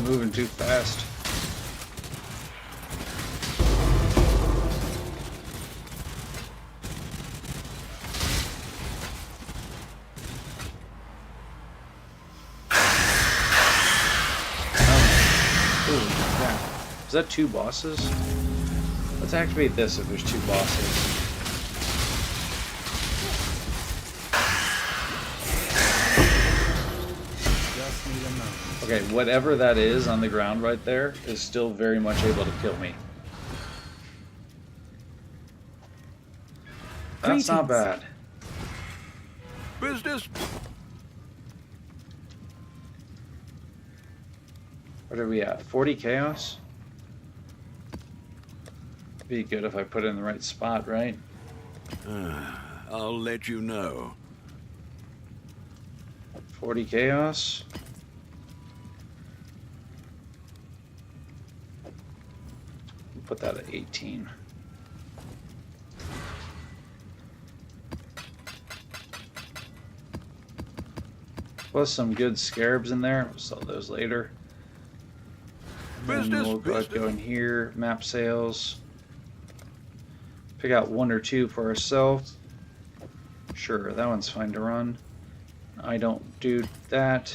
Moving too fast. Oh, crap. Is that 2 bosses? Let's activate this if there's 2 bosses. Okay, whatever that is on the ground right there is still very much able to kill me. That's not bad. Business. What are we at? 40 chaos? Be good if I put it in the right spot, right? I'll let you know. 40 chaos. Put that at 18. Plus some good scarabs in there. We'll sell those later. Then we'll go in here, map sales. Pick out 1 or 2 for ourselves. Sure, that one's fine to run. I don't do that.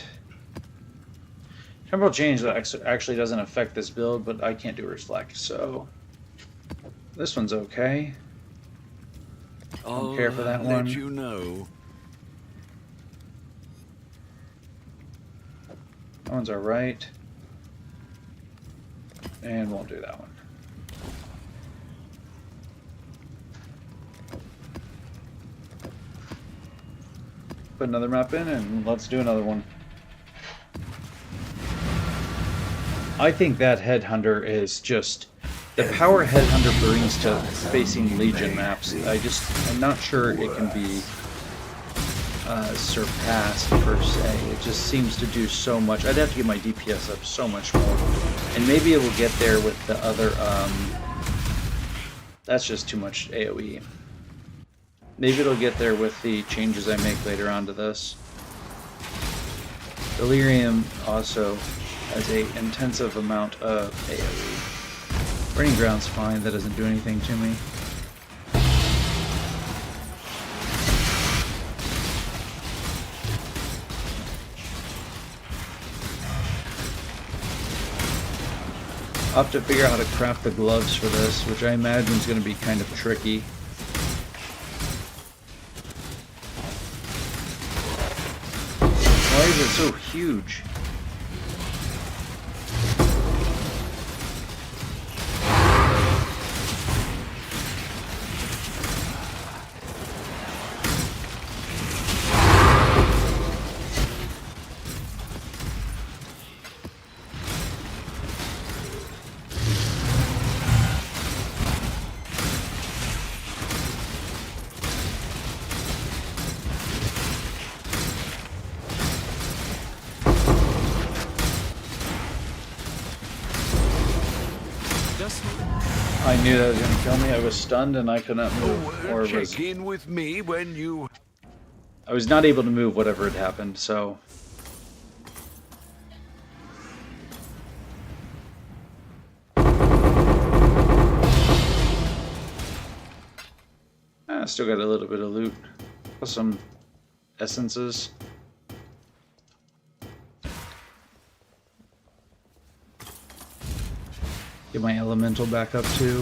Temporal change that actually doesn't affect this build, but I can't do reflect, so this one's okay. Don't care for that one. Let you know. That one's alright. And won't do that one. Put another map in and let's do another one. I think that Headhunter is just the power Headhunter brings to facing Legion maps. I'm not sure it can be surpassed per se. It just seems to do so much. I'd have to get my DPS up so much more, and maybe it will get there with the other. That's just too much AOE. Maybe it'll get there with the changes I make later on to this. Delirium also has an intensive amount of AoE. Burning Ground's fine, that doesn't do anything to me. I'll have to figure out how to craft the gloves for this, which I imagine is going to be kind of tricky. Why is it so huge? Just I knew that was going to kill me. I was stunned and I could not move. Or was, Check in with me when you... I was not able to move whatever had happened, so... I still got a little bit of loot. Plus some essences. Get my elemental back up too.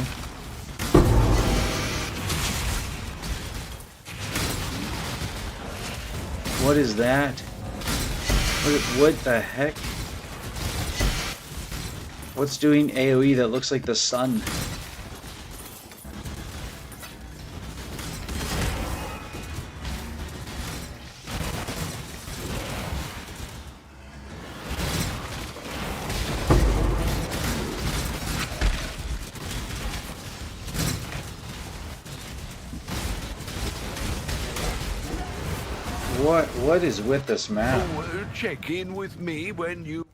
What is that? What the heck? What's doing AoE that looks like the sun? What is with this map? Check in with me when you...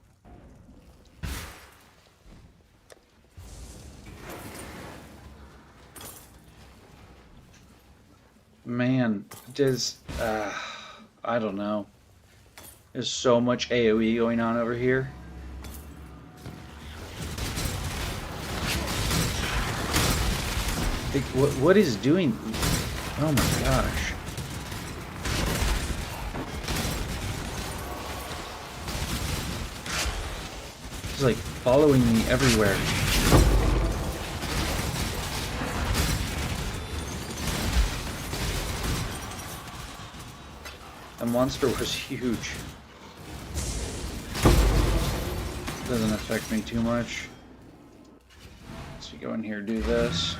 Man, I don't know. There's so much AoE going on over here. Like, what is doing? Oh my gosh. It's like following me everywhere. The monster was huge. Doesn't affect me too much. So go in here, do this.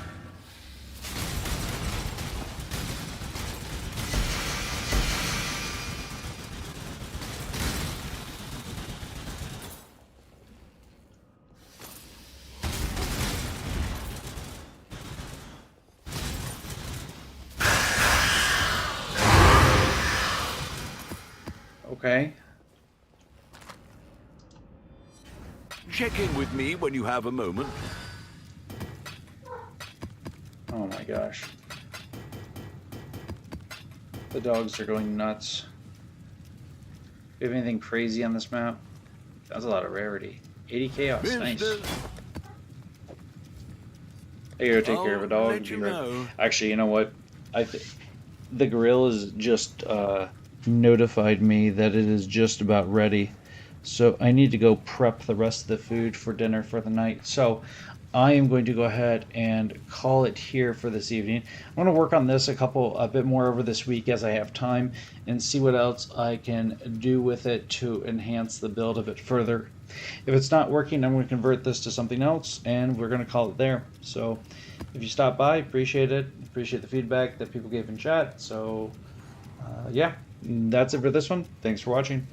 Okay. Check in with me when you have a moment. Oh my gosh. The dogs are going nuts. Do you have anything crazy on this map? That's a lot of rarity. 80 chaos, nice. I gotta take care of a dog. Let you know. Actually, you know what? The grill is just notified me that it is just about ready. So I need to go prep the rest of the food for dinner for the night. So I am going to go ahead and call it here for this evening. I'm going to work on this a bit more over this week as I have time and see what else I can do with it to enhance the build of it further. If it's not working, I'm going to convert this to something else and we're going to call it there. So if you stop by, appreciate it. Appreciate the feedback that people gave in chat. So yeah, that's it for this one. Thanks for watching.